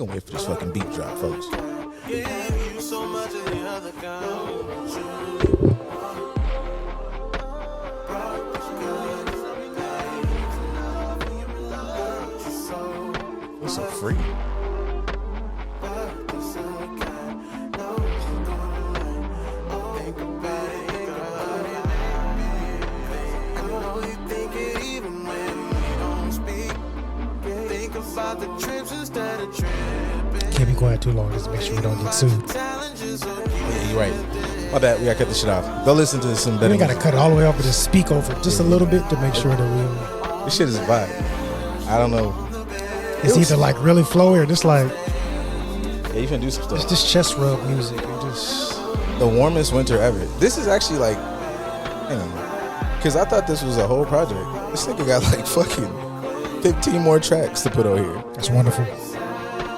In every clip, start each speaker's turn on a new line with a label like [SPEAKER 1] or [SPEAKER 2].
[SPEAKER 1] gonna wait for this fucking beat drop, folks. It's so free.
[SPEAKER 2] Can't be quiet too long. Just make sure we don't get sued.
[SPEAKER 1] Yeah, you're right. My bad. We gotta cut this shit off. Go listen to some better.
[SPEAKER 2] We gotta cut it all the way off and just speak over it just a little bit to make sure that we.
[SPEAKER 1] This shit is a vibe. I don't know.
[SPEAKER 2] It's either like really flowy or just like.
[SPEAKER 1] Yeah, you can do some stuff.
[SPEAKER 2] It's just chest rub music. And just
[SPEAKER 1] the warmest winter ever. This is actually like, hang on, because I thought this was a whole project. This nigga got like fucking 15 more tracks to put on here.
[SPEAKER 2] That's wonderful.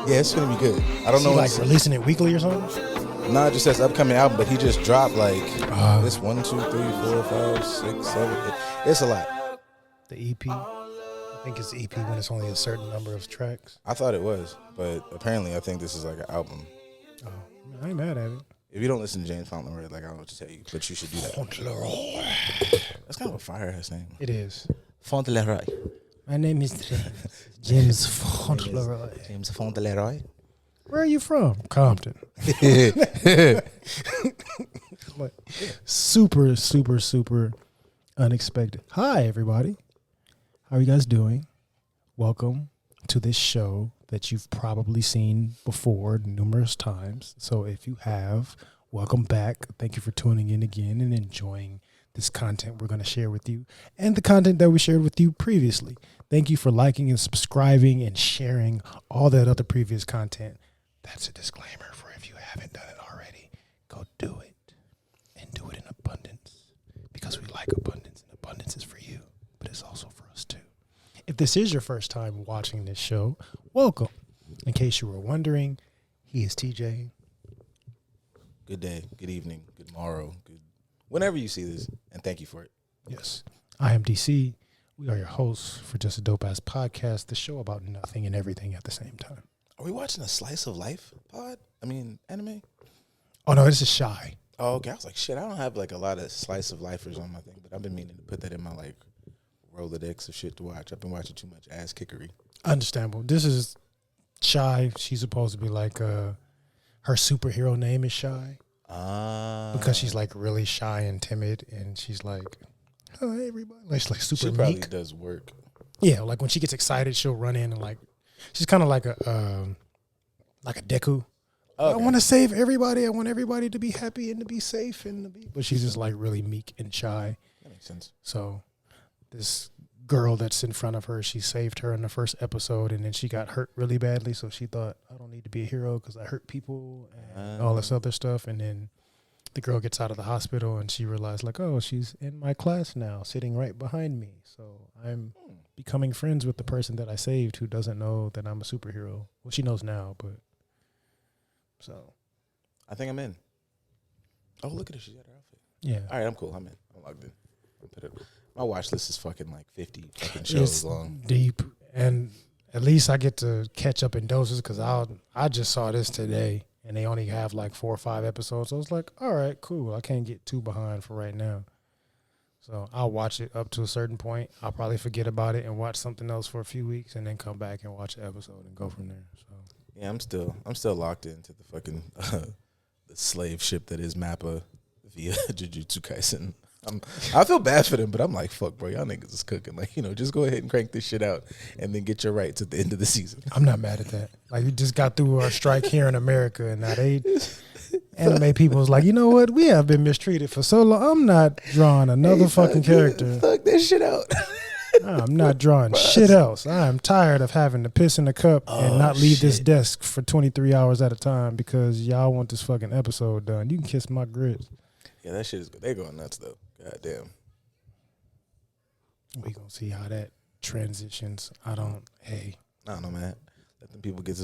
[SPEAKER 1] Yeah, it's gonna be good. I don't know,
[SPEAKER 2] like releasing it weekly or something.
[SPEAKER 1] Nah, it just says upcoming album, but he just dropped like this 1, 2, 3, 4, 5, 6, 7. It's a lot.
[SPEAKER 2] The EP. I think it's EP when it's only a certain number of tracks.
[SPEAKER 1] I thought it was, but apparently I think this is like an album.
[SPEAKER 2] Oh, I ain't mad at it.
[SPEAKER 1] If you don't listen to James Fauntleroy, like I don't know what to tell you, but you should do that.
[SPEAKER 2] Fauntleroy.
[SPEAKER 1] That's kind of a fire ass name.
[SPEAKER 2] It is.
[SPEAKER 1] Fauntleroy.
[SPEAKER 2] My name is James Fauntleroy.
[SPEAKER 1] James Fauntleroy.
[SPEAKER 2] Where are you from? Compton. Like, super, super, super unexpected. Hi, everybody. How are you guys doing? Welcome to this show that you've probably seen before numerous times. So if you have, welcome back. Thank you for tuning in again and enjoying this content we're going to share with you and the content that we shared with you previously. Thank you for liking and subscribing and sharing all that other previous content. That's a disclaimer for if you haven't done it already. Go do it and do it in abundance because we like abundance and abundance is for you, but it's also for us too. If this is your first time watching this show, welcome. In case you were wondering, he is TJ.
[SPEAKER 1] Good day, good evening, good morrow, good whenever you see this, and thank you for it.
[SPEAKER 2] Yes. I am DC. We are your hosts for Just a Dope Ass Podcast, the show about nothing and everything at the same time.
[SPEAKER 1] Are we watching a slice of life pod? I mean, anime?
[SPEAKER 2] Oh, no, this is Shy.
[SPEAKER 1] Oh, okay. I was like, shit, I don't have like a lot of slice of lifers on my thing, but I've been meaning to put that in my like Rolodex of shit to watch. I've been watching too much ass kickery.
[SPEAKER 2] Understandable. This is Shy. She's supposed to be like, her superhero name is Shy. Because she's like really shy and timid, and she's like, "Oh, hey, everybody!" Like, she's like super meek.
[SPEAKER 1] She probably does work.
[SPEAKER 2] Yeah, like when she gets excited, she'll run in and like, she's kind of like a Deku. Okay. I want to save everybody. I want everybody to be happy and to be safe and to be. But she's just like really meek and shy.
[SPEAKER 1] That makes sense.
[SPEAKER 2] So this girl that's in front of her, she saved her in the first episode, and then she got hurt really badly. So she thought, I don't need to be a hero because I hurt people and all this other stuff. And then the girl gets out of the hospital, and she realized, like, oh, she's in my class now, sitting right behind me. So I'm becoming friends with the person that I saved who doesn't know that I'm a superhero. Well, she knows now, but so
[SPEAKER 1] I think I'm in. Oh, look at her. She's got her outfit.
[SPEAKER 2] Yeah.
[SPEAKER 1] All right, I'm cool. I'm in. I'm logged in. My watch list is fucking like 50 fucking shows long.
[SPEAKER 2] Deep, and at least I get to catch up in doses because I just saw this today, and they only have like 4 or 5 episodes. So I was like, all right, cool. I can't get too behind for right now. So I'll watch it up to a certain point. I'll probably forget about it and watch something else for a few weeks, and then come back and watch the episode and go from there. So
[SPEAKER 1] yeah, I'm still locked into the fucking the slave ship that is Mappa via Jujutsu Kaisen. I feel bad for them, but I'm like, fuck, bro, y'all niggas is cooking. Like, just go ahead and crank this shit out and then get your rights at the end of the season.
[SPEAKER 2] I'm not mad at that. Like, we just got through our strike here in America, and now anime people was like, you know what? We have been mistreated for so long. I'm not drawing another fucking character.
[SPEAKER 1] Fuck this shit out.
[SPEAKER 2] I'm not drawing shit else. I'm tired of having to piss in a cup and not leave this desk for 23 hours at a time because y'all want this fucking episode done. You can kiss my grits.
[SPEAKER 1] Yeah, that shit is good. They going nuts, though. God damn.
[SPEAKER 2] We gonna see how that transitions. I don't
[SPEAKER 1] know, man. Let them people get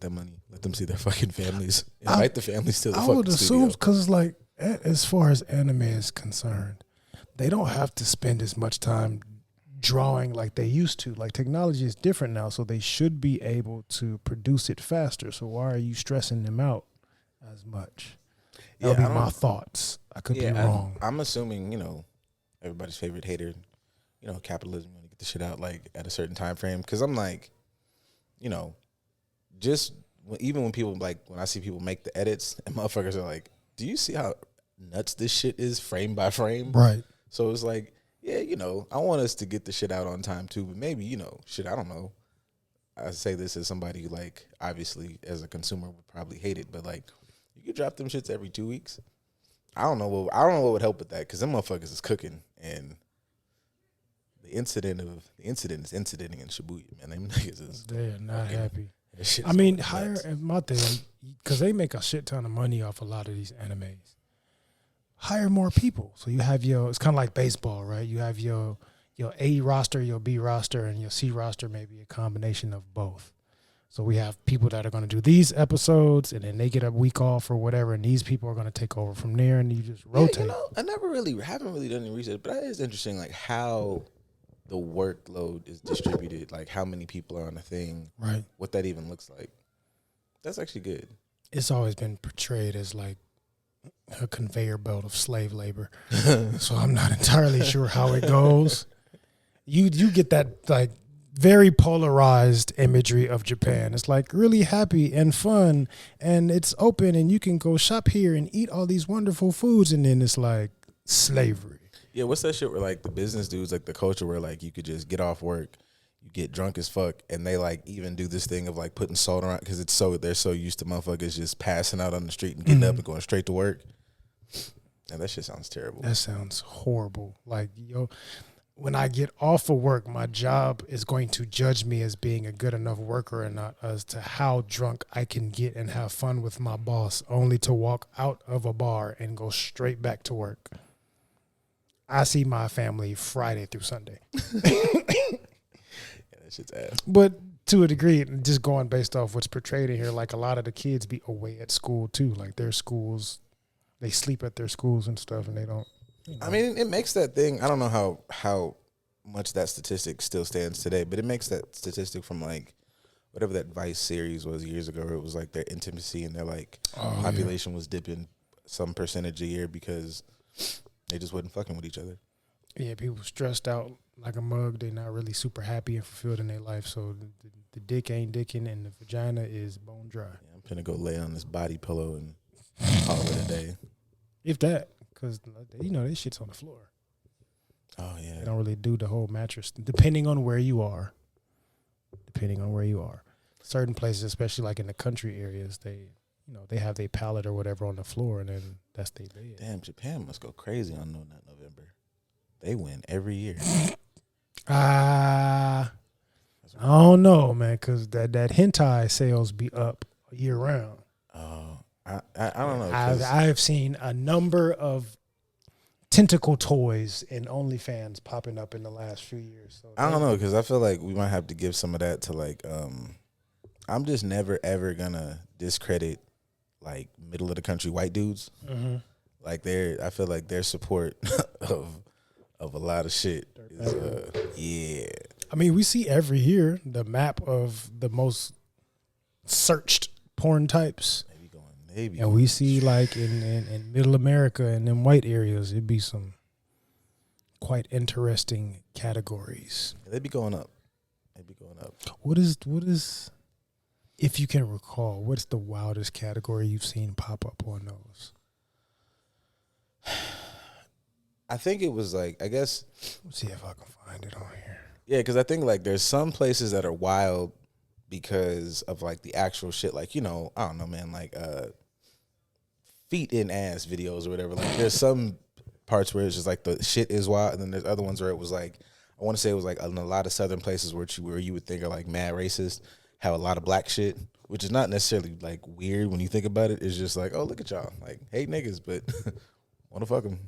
[SPEAKER 1] their money. Let them see their fucking families. Invite the families to the fucking studio. I would assume,
[SPEAKER 2] because like as far as anime is concerned, they don't have to spend as much time drawing like they used to. Like technology is different now, so they should be able to produce it faster. So why are you stressing them out as much? That would be my thoughts. I could be wrong.
[SPEAKER 1] I'm assuming, everybody's favorite hater, capitalism, want to get the shit out like at a certain time frame. Because I'm like, just even when people when I see people make the edits and motherfuckers are like, do you see how nuts this shit is frame by frame?
[SPEAKER 2] Right.
[SPEAKER 1] So it's like, yeah, I want us to get the shit out on time too, but maybe, shit, I don't know. I say this as somebody like, obviously as a consumer would probably hate it, but like, you could drop them shits every 2 weeks. I don't know what would help with that, because them motherfuckers is cooking, and the incident is incidenting in Shibuya, man. Them niggas is
[SPEAKER 2] they're not happy.
[SPEAKER 1] I mean, hire
[SPEAKER 2] my thing, because they make a shit ton of money off a lot of these animes. Hire more people. So you have it's kind of like baseball, right? You have your A roster, your B roster, and your C roster, maybe a combination of both. So we have people that are going to do these episodes, and then they get a week off or whatever, and these people are going to take over from there, and you just rotate.
[SPEAKER 1] I haven't really done any research, but it is interesting, like how the workload is distributed, like how many people are on a thing,
[SPEAKER 2] right?
[SPEAKER 1] What that even looks like. That's actually good.
[SPEAKER 2] It's always been portrayed as like a conveyor belt of slave labor, so I'm not entirely sure how it goes. You get that like very polarized imagery of Japan. It's like really happy and fun, and it's open, and you can go shop here and eat all these wonderful foods, and then it's like slavery.
[SPEAKER 1] Yeah, what's that shit where like the business dudes, like the culture where like you could just get off work, you get drunk as fuck, and they like even do this thing of like putting salt around, because they're so used to motherfuckers just passing out on the street and getting up and going straight to work. And that shit sounds terrible.
[SPEAKER 2] That sounds horrible. Like, when I get off of work, my job is going to judge me as being a good enough worker or not, as to how drunk I can get and have fun with my boss, only to walk out of a bar and go straight back to work. I see my family Friday through Sunday.
[SPEAKER 1] Yeah, that shit's ass.
[SPEAKER 2] But to a degree, just going based off what's portrayed in here, like a lot of the kids be away at school too. Like their schools, they sleep at their schools and stuff, and they don't.
[SPEAKER 1] I mean, it makes that thing. I don't know how much that statistic still stands today, but it makes that statistic from like whatever that Vice series was years ago. Where it was like their intimacy and their like population was dipping some percentage a year because they just wasn't fucking with each other.
[SPEAKER 2] Yeah, people stressed out like a mug. They're not really super happy and fulfilled in their life. So the dick ain't dicking, and the vagina is bone dry.
[SPEAKER 1] Yeah, I'm finna go lay on this body pillow and call it a day.
[SPEAKER 2] If that, because this shit's on the floor.
[SPEAKER 1] Oh yeah,
[SPEAKER 2] they don't really do the whole mattress. Depending on where you are. Certain places, especially like in the country areas, they have their pallet or whatever on the floor, and then that's their bed.
[SPEAKER 1] Damn, Japan must go crazy on No Nut November. They win every year.
[SPEAKER 2] I don't know, man, because that hentai sales be up year round.
[SPEAKER 1] Oh, I don't know.
[SPEAKER 2] I've seen a number of tentacle toys and OnlyFans popping up in the last few years. So
[SPEAKER 1] I don't know, because I feel like we might have to give some of that to like. I'm just never ever gonna discredit like middle of the country white dudes. Mm-hmm. Like I feel like their support of a lot of shit is yeah.
[SPEAKER 2] I mean, we see every year the map of the most searched porn types. And we see like in middle America and in white areas, it'd be some quite interesting categories.
[SPEAKER 1] Yeah, they'd be going up.
[SPEAKER 2] What is, if you can recall, what's the wildest category you've seen pop up on those?
[SPEAKER 1] I think it was like, I guess.
[SPEAKER 2] Let's see if I can find it on here.
[SPEAKER 1] Yeah, because I think like there's some places that are wild because of like the actual shit, like, I don't know, man, like feet in ass videos or whatever. Like there's some parts where it's just like the shit is wild, and then there's other ones where it was like, I want to say it was like in a lot of southern places where you would think are like mad racist, have a lot of black shit, which is not necessarily like weird when you think about it. It's just like, oh, look at y'all, like hate niggas, but want to fuck them.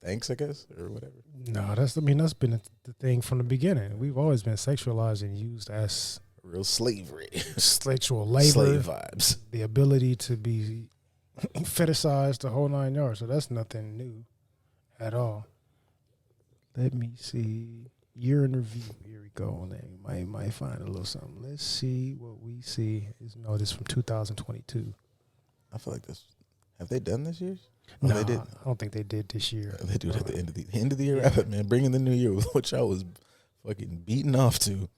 [SPEAKER 1] Thanks, I guess, or whatever.
[SPEAKER 2] No, that's been the thing from the beginning. We've always been sexualized and used as
[SPEAKER 1] real slavery,
[SPEAKER 2] sexual labor,
[SPEAKER 1] slave vibes,
[SPEAKER 2] the ability to be fetishized the whole 9 yards. So that's nothing new at all. Let me see. Year in review. Here we go. They might find a little something. Let's see what we see. This from 2022.
[SPEAKER 1] I feel like this. Have they done this year?
[SPEAKER 2] No,
[SPEAKER 1] they did.
[SPEAKER 2] I don't think they did this year.
[SPEAKER 1] They do it at the end of the year. Wrap up, man. Bring in the new year with what y'all was fucking beating off to.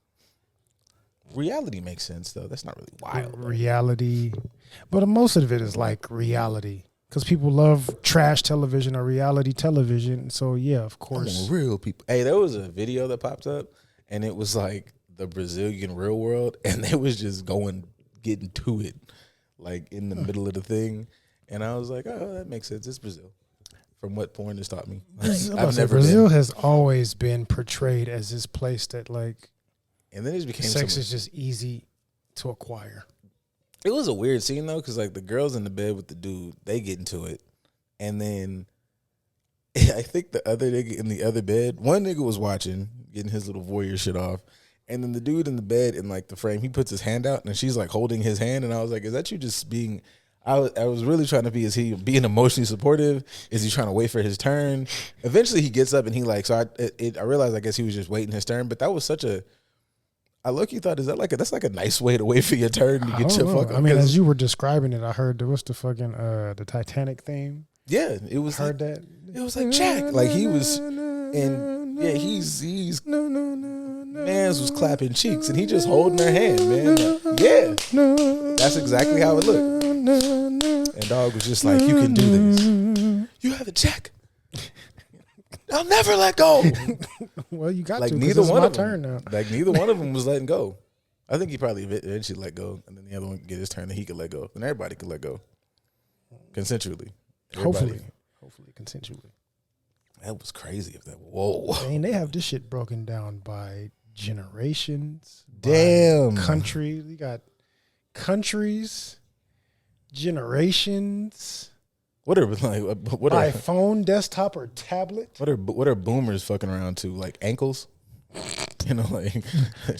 [SPEAKER 1] Reality makes sense though. That's not really wild.
[SPEAKER 2] Reality, but most of it is like reality because people love trash television or reality television. So yeah, of course,
[SPEAKER 1] real people. Hey, there was a video that popped up, and it was like the Brazilian Real World, and they was just getting to it, like in the middle of the thing, and I was like, oh, that makes sense. It's Brazil. From what porn has taught me,
[SPEAKER 2] Brazil has always been portrayed as this place that like.
[SPEAKER 1] And then it became
[SPEAKER 2] sex is just easy to acquire.
[SPEAKER 1] It was a weird scene though, because like the girls in the bed with the dude, they get into it, and then I think the other nigga in the other bed, one nigga was watching, getting his little voyeur shit off, and then the dude in the bed in like the frame, he puts his hand out, and she's like holding his hand, and I was like, is that you just being? I was really trying to be, is he being emotionally supportive? Is he trying to wait for his turn? Eventually he gets up and he like, so I realized I guess he was just waiting his turn, but that was such a. I look, you thought, is that that's like a nice way to wait for your turn to get your fucking.
[SPEAKER 2] I mean, as you were describing it, I heard what's the fucking the Titanic theme.
[SPEAKER 1] Yeah, it was.
[SPEAKER 2] Heard that.
[SPEAKER 1] It was like Jack, like he was, and yeah, he's man's was clapping cheeks, and he just holding her hand, man. Like, yeah, that's exactly how it looked. And dog was just like, you can do this. You have a check. I'll never let go.
[SPEAKER 2] Well, you got
[SPEAKER 1] like
[SPEAKER 2] to.
[SPEAKER 1] Neither one of them.
[SPEAKER 2] Turn now.
[SPEAKER 1] Like neither one of them was letting go. I think he probably eventually let go, and then the other one could get his turn, and he could let go, and everybody could let go consensually.
[SPEAKER 2] Hopefully consensually.
[SPEAKER 1] That was crazy. If that whoa,
[SPEAKER 2] I mean, they have this shit broken down by generations.
[SPEAKER 1] Damn,
[SPEAKER 2] by country. You got countries, generations.
[SPEAKER 1] What are
[SPEAKER 2] by phone, desktop, or tablet?
[SPEAKER 1] What are boomers fucking around to? Like ankles? You know, like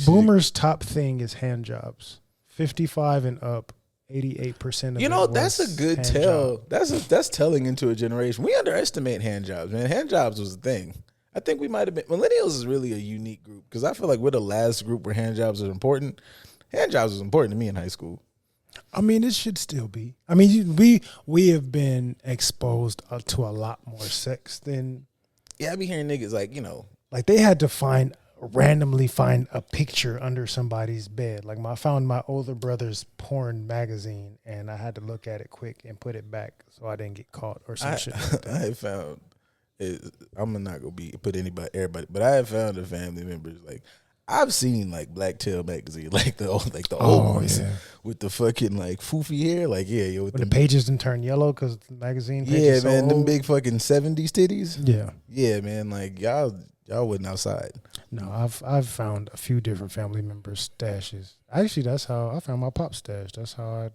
[SPEAKER 2] boomers' top thing is hand jobs. 55 and up, 88% of.
[SPEAKER 1] You know, that's a good tell. That's telling into a generation. We underestimate hand jobs, man. Hand jobs was a thing. I think we might have been. Millennials is really a unique group because I feel like we're the last group where hand jobs are important. Hand jobs was important to me in high school.
[SPEAKER 2] I mean, it should still be. I mean, we have been exposed to a lot more sex than.
[SPEAKER 1] Yeah, I be hearing niggas like, you know.
[SPEAKER 2] Like they had to randomly find a picture under somebody's bed. Like I found my older brother's porn magazine and I had to look at it quick and put it back so I didn't get caught or some shit like that.
[SPEAKER 1] I have found, I'm not going to put everybody, but I have found a family members like, I've seen like Black Tail magazine, like the old ones with the fucking like foofy hair, like with
[SPEAKER 2] when the pages didn't turn yellow because the magazine.
[SPEAKER 1] Yeah, man,
[SPEAKER 2] so
[SPEAKER 1] them big fucking 70s titties.
[SPEAKER 2] Yeah,
[SPEAKER 1] man, like y'all wasn't outside.
[SPEAKER 2] No, I've found a few different family members' stashes. Actually, that's how I found my pop stash. That's how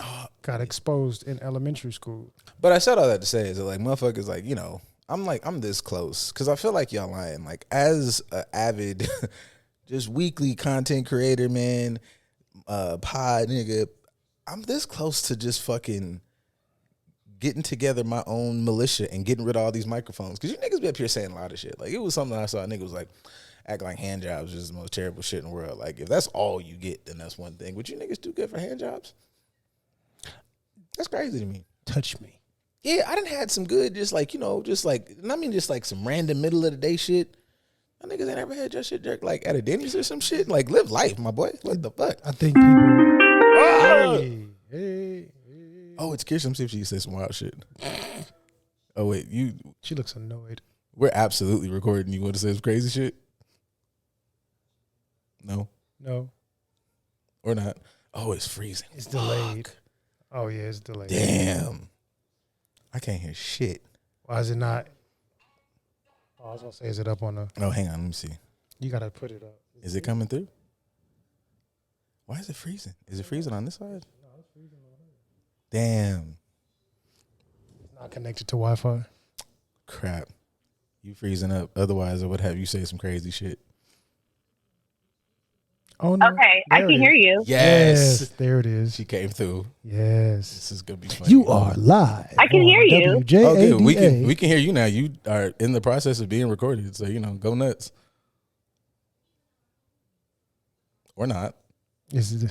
[SPEAKER 2] I got exposed in elementary school.
[SPEAKER 1] But I said all that to say is that like motherfuckers, like you know. I'm this close because I feel like y'all lying. Like as an avid, just weekly content creator, man, pod nigga, I'm this close to just fucking getting together my own militia and getting rid of all these microphones. Because you niggas be up here saying a lot of shit. Like it was something I saw a nigga was like, act like hand jobs is the most terrible shit in the world. Like if that's all you get, then that's one thing. Would you niggas do good for hand jobs? That's crazy to me.
[SPEAKER 2] Touch me.
[SPEAKER 1] Yeah, I done had some good, just like some random middle of the day shit. My niggas ain't ever had your shit jerked like at a Denny's or some shit. Like live life, my boy. What the fuck?
[SPEAKER 2] I think people.
[SPEAKER 1] Hey. Oh, it's Kirsten. Let me see if she can say some wild shit. Oh wait,
[SPEAKER 2] She looks annoyed.
[SPEAKER 1] We're absolutely recording. You want to say some crazy shit? No. Or not. Oh, it's freezing.
[SPEAKER 2] It's delayed. Fuck. Oh yeah, it's delayed.
[SPEAKER 1] Damn. I can't hear shit.
[SPEAKER 2] Why is it not? Oh, I was gonna say, is it up on the?
[SPEAKER 1] Oh, hang on, let me see.
[SPEAKER 2] You gotta put it up.
[SPEAKER 1] Is it coming through? Why is it freezing? Is it freezing on this side?
[SPEAKER 2] No, it's freezing on here.
[SPEAKER 1] Damn.
[SPEAKER 2] It's not connected to Wi-Fi.
[SPEAKER 1] Crap. You freezing up. Otherwise, I would have you say some crazy shit.
[SPEAKER 2] Oh no.
[SPEAKER 3] Okay, I
[SPEAKER 2] There
[SPEAKER 3] can
[SPEAKER 2] it
[SPEAKER 3] hear
[SPEAKER 2] is.
[SPEAKER 3] you.
[SPEAKER 1] Yes.
[SPEAKER 2] There it is.
[SPEAKER 1] She came through.
[SPEAKER 2] Yes.
[SPEAKER 1] This is gonna be funny.
[SPEAKER 2] You are live.
[SPEAKER 3] I can
[SPEAKER 2] on
[SPEAKER 3] hear you.
[SPEAKER 2] WJADA.
[SPEAKER 1] Okay, we can hear you now. You are in the process of being recorded, so go nuts. Or not.
[SPEAKER 2] Damn,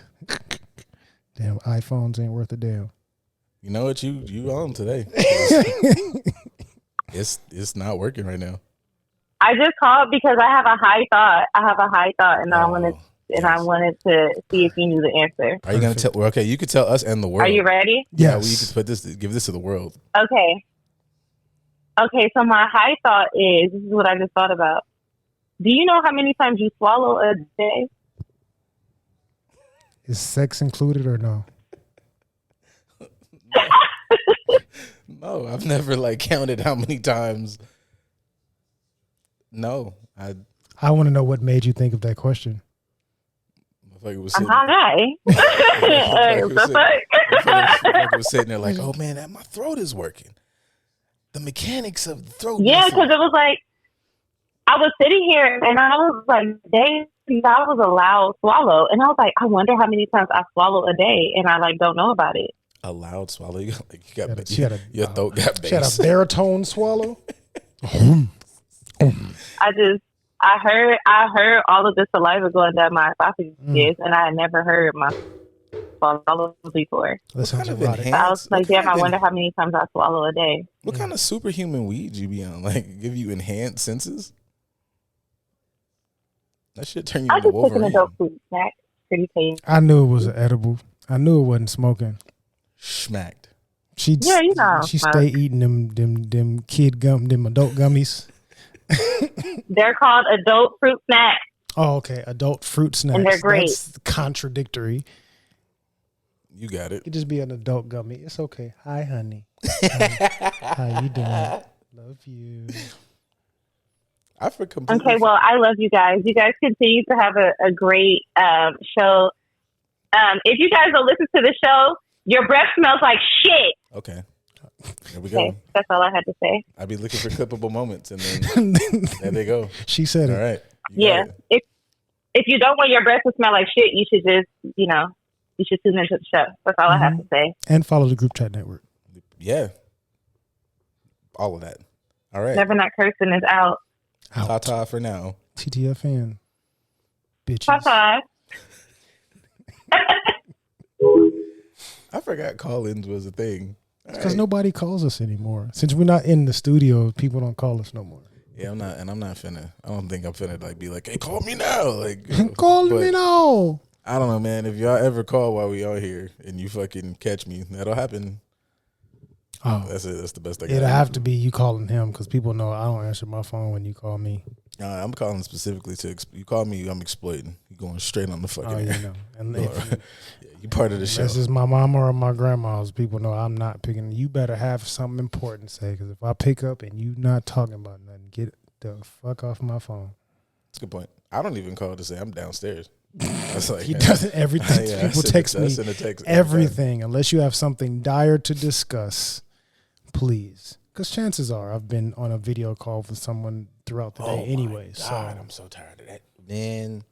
[SPEAKER 2] iPhones ain't worth a damn.
[SPEAKER 1] You know what you on today? It's not working right now.
[SPEAKER 3] I just called because I have a high thought. And I wanted to see if you knew the answer.
[SPEAKER 1] Are you gonna tell? Okay, you could tell us and the world.
[SPEAKER 3] Are you ready?
[SPEAKER 1] Yeah,
[SPEAKER 2] Yes.
[SPEAKER 1] you could give this to the world.
[SPEAKER 3] Okay. Okay, so my high thought is, this is what I just thought about. Do you know how many times you swallow a day?
[SPEAKER 2] Is sex included or no?
[SPEAKER 1] No, I've never counted how many times. No, I
[SPEAKER 2] want to know what made you think of that question.
[SPEAKER 1] like it was
[SPEAKER 3] I'm
[SPEAKER 1] sitting.
[SPEAKER 3] high.
[SPEAKER 1] It was sitting there like, oh man, my throat is working. The mechanics of the throat.
[SPEAKER 3] Yeah, because it was like, I was sitting here and I was like, dang, that was a loud swallow. And I was like, I wonder how many times I swallow a day. And I don't know about it.
[SPEAKER 1] A loud swallow. Your throat got bass.
[SPEAKER 2] She had a baritone swallow.
[SPEAKER 3] I heard all of the saliva going down my esophagus, and I had never heard my swallow before.
[SPEAKER 2] That sounds erotic.
[SPEAKER 3] I was like, damn, I wonder how many times I swallow a day.
[SPEAKER 1] What kind of superhuman weed you be on? Give you enhanced senses? That shit turn you
[SPEAKER 3] I
[SPEAKER 1] into
[SPEAKER 3] just took an
[SPEAKER 1] Wolverine.
[SPEAKER 3] adult food snack. Pretty tasty.
[SPEAKER 2] I knew it was an edible. I knew it wasn't smoking.
[SPEAKER 1] Schmacked.
[SPEAKER 2] She stay eating them kid gum, them adult gummies.
[SPEAKER 3] They're called adult fruit snacks.
[SPEAKER 2] Oh, okay. Adult fruit snacks.
[SPEAKER 3] And they're great.
[SPEAKER 2] That's contradictory.
[SPEAKER 1] You got it.
[SPEAKER 2] It could just be an adult gummy. It's okay. Hi, honey. How you doing? Love you.
[SPEAKER 3] Okay, well, I love you guys. You guys continue to have a great show. If you guys don't listen to the show, your breath smells like shit.
[SPEAKER 1] Okay. There we go.
[SPEAKER 3] Okay, that's all I had to say.
[SPEAKER 1] I'd be looking for clippable moments, and then there they go.
[SPEAKER 2] She said
[SPEAKER 1] All
[SPEAKER 2] it.
[SPEAKER 1] right.
[SPEAKER 3] Yeah. If you don't want your breath to smell like shit, you should just, you should tune into the show. That's all I have to say.
[SPEAKER 2] And follow the group chat network.
[SPEAKER 1] Yeah. All of that. All right.
[SPEAKER 3] Never Not Cursing is out.
[SPEAKER 1] Ta-ta for now.
[SPEAKER 2] TTFN. Bitches.
[SPEAKER 3] Ta-ta.
[SPEAKER 1] I forgot call-ins was a thing.
[SPEAKER 2] Because nobody calls us anymore. Since we're not in the studio, people don't call us no more.
[SPEAKER 1] Yeah, I'm not finna. I don't think I'm finna be like, hey, call me now.
[SPEAKER 2] Call me now.
[SPEAKER 1] I don't know, man. If y'all ever call while we are here and you fucking catch me, that'll happen.
[SPEAKER 2] Oh,
[SPEAKER 1] that's it. That's the best I got.
[SPEAKER 2] It'll have to be you calling him because people know I don't answer my phone when you call me.
[SPEAKER 1] I'm calling specifically to you call me. I'm exploiting. You going straight on the fucking.
[SPEAKER 2] Oh,
[SPEAKER 1] air.
[SPEAKER 2] you know, and
[SPEAKER 1] you part of the show.
[SPEAKER 2] This is my mama or my grandma's. People know I'm not picking. You better have something important to say because if I pick up and you not talking about nothing, get the fuck off my phone.
[SPEAKER 1] That's a good point. I don't even call to say I'm downstairs. That's
[SPEAKER 2] He does everything.
[SPEAKER 1] Yeah,
[SPEAKER 2] people text me everything unless you have something dire to discuss. Please, because chances are I've been on a video call with someone throughout the day anyway.
[SPEAKER 1] God,
[SPEAKER 2] so
[SPEAKER 1] I'm so tired of that. Man,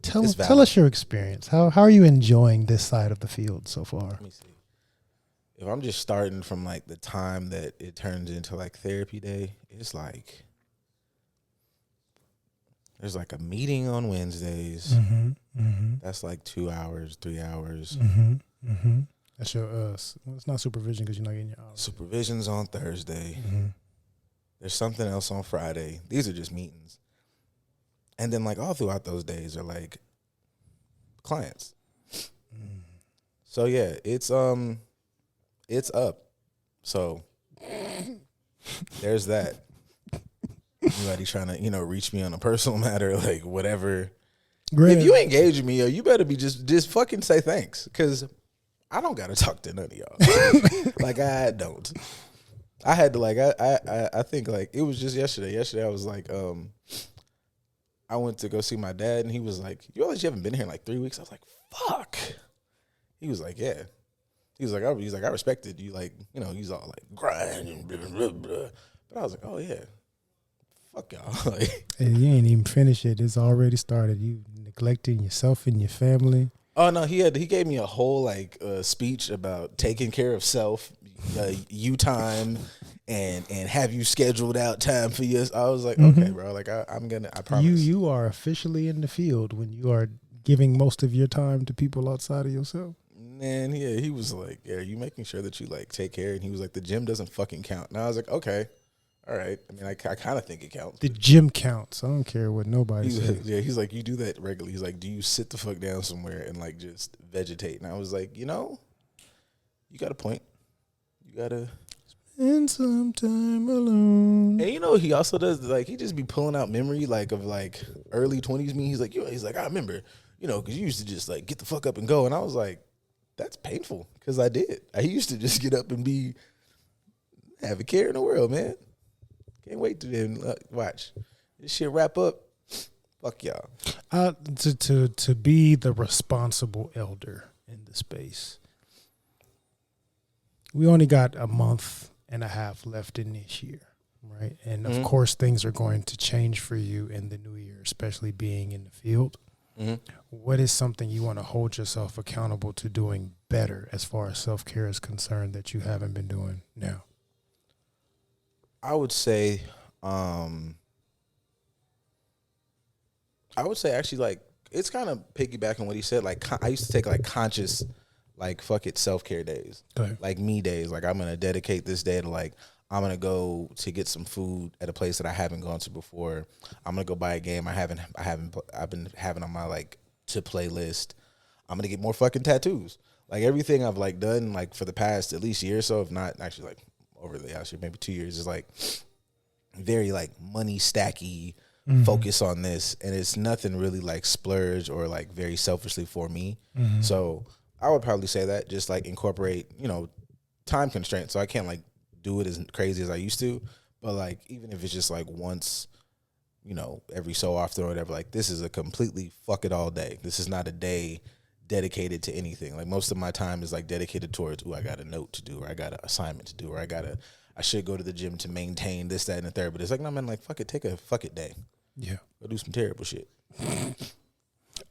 [SPEAKER 2] tell us your experience. How are you enjoying this side of the field so far?
[SPEAKER 1] Let me see. If I'm just starting from the time that it turns into therapy day, it's there's a meeting on Wednesdays.
[SPEAKER 2] Mm-hmm, mm-hmm.
[SPEAKER 1] That's 2 hours, 3 hours.
[SPEAKER 2] Mm-hmm, mm-hmm. That's your well, it's not supervision because you're not getting your hours.
[SPEAKER 1] Supervision's on Thursday.
[SPEAKER 2] Mm-hmm.
[SPEAKER 1] There's something else on Friday. These are just meetings. And then all throughout those days are clients. Mm. So yeah, it's up. So there's that. Anybody trying to, reach me on a personal matter, whatever.
[SPEAKER 2] Great.
[SPEAKER 1] If you engage with me, you better be just fucking say thanks. Cause I don't gotta talk to none of y'all. I don't. I had to I think it was just yesterday. Yesterday I was I went to go see my dad and he was like, you realize you haven't been here in 3 weeks? I was like, fuck. He was like, yeah. He was like, I respected you, he's all grind and blah, blah, blah. But I was like, oh yeah. Fuck y'all.
[SPEAKER 2] Hey, you ain't even finished it. It's already started. You neglecting yourself and your family.
[SPEAKER 1] Oh no, he gave me a whole like speech about taking care of self, you time, and have you scheduled out time for your. I was like, okay, bro, like I promise.
[SPEAKER 2] You are officially in the field when you are giving most of your time to people outside of yourself.
[SPEAKER 1] Man, yeah, he was like, yeah, you making sure that you like take care, and he was like, the gym doesn't fucking count. And I was like, okay, all right. I mean, I kind of think it counts.
[SPEAKER 2] The gym counts. I don't care what nobody says.
[SPEAKER 1] Yeah, he's like, you do that regularly. He's like, do you sit the fuck down somewhere and like just vegetate? And I was like, you got a point. You gotta
[SPEAKER 2] spend some time alone.
[SPEAKER 1] And he also does like he just be pulling out memory like of like early 20s me. He's like, I remember, because you used to just like get the fuck up and go. And I was like, that's painful because I did. I used to just get up and have a care in the world, man. Can't wait to watch this shit wrap up. Fuck y'all.
[SPEAKER 2] To be the responsible elder in the space. We only got a month and a half left in this year, right? And of course, things are going to change for you in the new year, especially being in the field. Mm-hmm. What is something you want to hold yourself accountable to doing better as far as self-care is concerned that you haven't been doing now?
[SPEAKER 1] I would say actually like it's kind of piggybacking what he said. Like I used to take like conscious, like fuck it, self-care days, like me days. Like I'm gonna dedicate this day to like I'm gonna go to get some food at a place that I haven't gone to before. I'm gonna go buy a game I've been having on my like to play list. I'm gonna get more fucking tattoos. Like everything I've like done like for the past at least year or so, if not actually like over the last year, maybe 2 years, is like very like money stacky, focus on this, and it's nothing really like splurge or like very selfishly for me. So I would probably say that just like incorporate, time constraints. So I can't like do it as crazy as I used to, but like even if it's just like once, every so often or whatever, like this is a completely fuck it all day. This is not a day dedicated to anything. Like most of my time is like dedicated towards, I got a note to do, or I got an assignment to do, or I should go to the gym to maintain this, that, and the third. But it's like, no man, like fuck it, take a fuck it day.
[SPEAKER 2] Yeah.
[SPEAKER 1] Go do some terrible shit.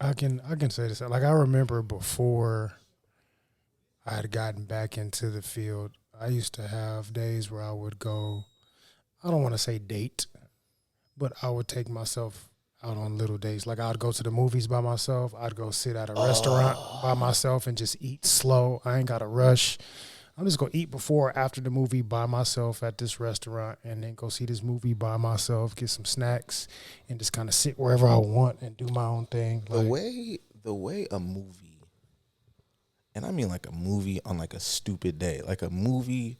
[SPEAKER 2] I can say this. Like I remember before I had gotten back into the field, I used to have days where I would go, I don't want to say date, but I would take myself out on little days. Like I'd go to the movies by myself. I'd go sit at a restaurant by myself and just eat slow. I ain't got to rush. I'm just going to eat before or after the movie by myself at this restaurant and then go see this movie by myself, get some snacks, and just kind of sit wherever I want and do my own thing.
[SPEAKER 1] The way a movie, and I mean like a movie on like a stupid day, like a movie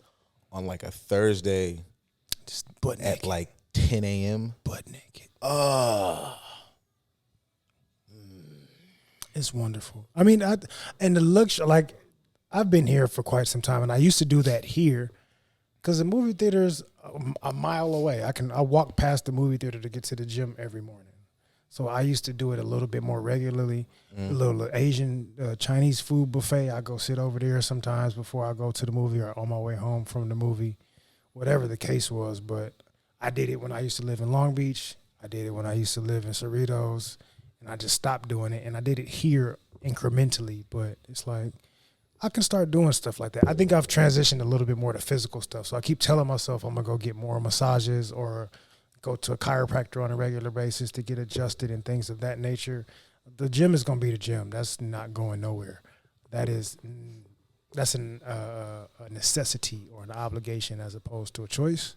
[SPEAKER 1] on like a Thursday
[SPEAKER 2] just butt
[SPEAKER 1] at like 10 a.m.
[SPEAKER 2] butt naked. It's wonderful. I mean, and the luxury, like, I've been here for quite some time, and I used to do that here because the movie theater is a mile away. I walk past the movie theater to get to the gym every morning. So I used to do it a little bit more regularly. A little Asian Chinese food buffet. I go sit over there sometimes before I go to the movie or on my way home from the movie, whatever the case was. But I did it when I used to live in Long Beach. I did it when I used to live in Cerritos, and I just stopped doing it. And I did it here incrementally, but it's like I can start doing stuff like that. I think I've transitioned a little bit more to physical stuff. So I keep telling myself I'm going to go get more massages or go to a chiropractor on a regular basis to get adjusted and things of that nature. The gym is going to be the gym. That's not going nowhere. That's a necessity or an obligation as opposed to a choice.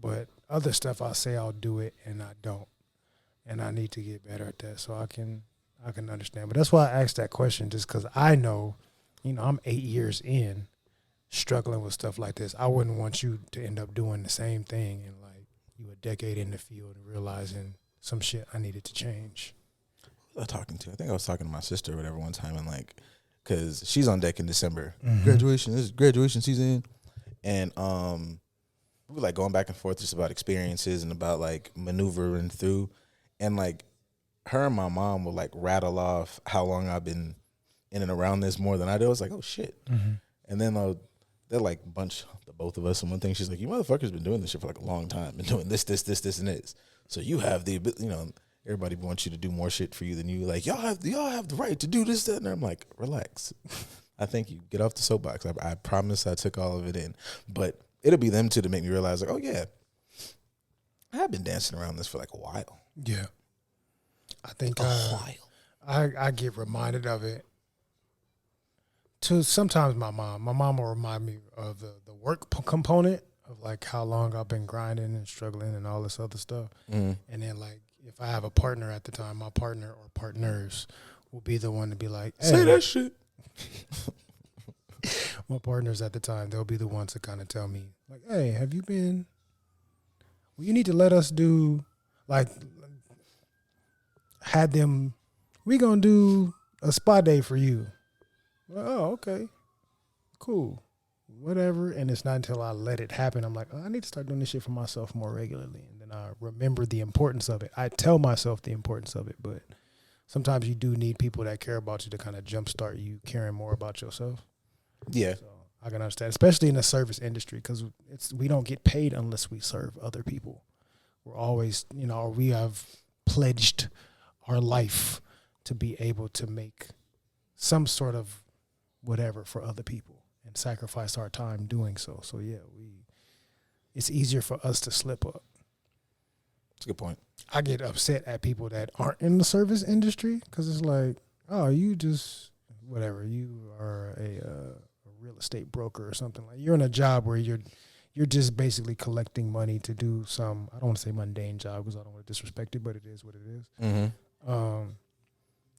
[SPEAKER 2] But other stuff I'll say I'll do it and I don't. And I need to get better at that so I can understand. But that's why I asked that question, just because I know, I'm 8 years in struggling with stuff like this. I wouldn't want you to end up doing the same thing and like you a decade in the field and realizing some shit I needed to change.
[SPEAKER 1] I think I was talking to my sister or whatever one time, and like, cause she's on deck in December. This is graduation season. And, we were like going back and forth just about experiences and about like maneuvering through, and like her and my mom would like rattle off how long I've been in and around this more than I do. I was like, oh shit. And then they're like the both of us, and one thing she's like, you motherfuckers been doing this shit for like a long time, been doing this, and this. So you have the, everybody wants you to do more shit for you than you. Like, y'all have the right to do this, that, and I'm like, relax. I think you get off the soapbox. I promise I took all of it in. But it'll be them two to make me realize, like, oh, yeah, I've been dancing around this for like a while.
[SPEAKER 2] Yeah. I think
[SPEAKER 1] A while.
[SPEAKER 2] I get reminded of it. To sometimes my mom will remind me of the work component of like how long I've been grinding and struggling and all this other stuff. And then like if I have a partner at the time, my partner or partners will be the one to be like, hey,
[SPEAKER 1] say that shit.
[SPEAKER 2] My partners at the time, they'll be the ones to kind of tell me like, hey, have you been? Well, you need to let us do like had them. We gonna do a spa day for you. Well, oh, okay, cool, whatever. And it's not until I let it happen, I'm like, oh, I need to start doing this shit for myself more regularly. And then I remember the importance of it. I tell myself the importance of it, but sometimes you do need people that care about you to kind of jumpstart you caring more about yourself.
[SPEAKER 1] Yeah.
[SPEAKER 2] So I can understand, especially in the service industry, because we don't get paid unless we serve other people. We're always, we have pledged our life to be able to make some sort of whatever for other people and sacrifice our time doing so. So yeah, it's easier for us to slip up.
[SPEAKER 1] That's a good point.
[SPEAKER 2] I get upset at people that aren't in the service industry because it's like, oh, you just whatever. You are a real estate broker or something. Like you're in a job where you're just basically collecting money to do some, I don't want to say mundane job because I don't want to disrespect it, but it is what it is.
[SPEAKER 1] Mm-hmm.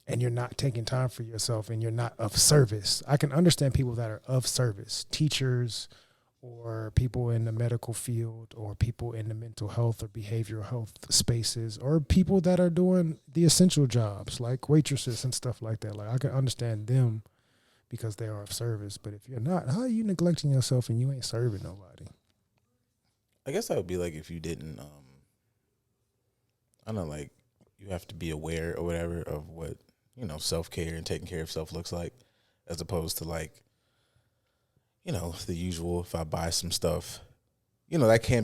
[SPEAKER 2] And you're not taking time for yourself and you're not of service. I can understand people that are of service, teachers or people in the medical field or people in the mental health or behavioral health spaces or people that are doing the essential jobs like waitresses and stuff like that. Like I can understand them because they are of service. But if you're not, how are you neglecting yourself and you ain't serving nobody?
[SPEAKER 1] I guess that would be like if you didn't, I don't know, like you have to be aware or whatever of what, self-care and taking care of self looks like, as opposed to like, the usual, if I buy some stuff, that can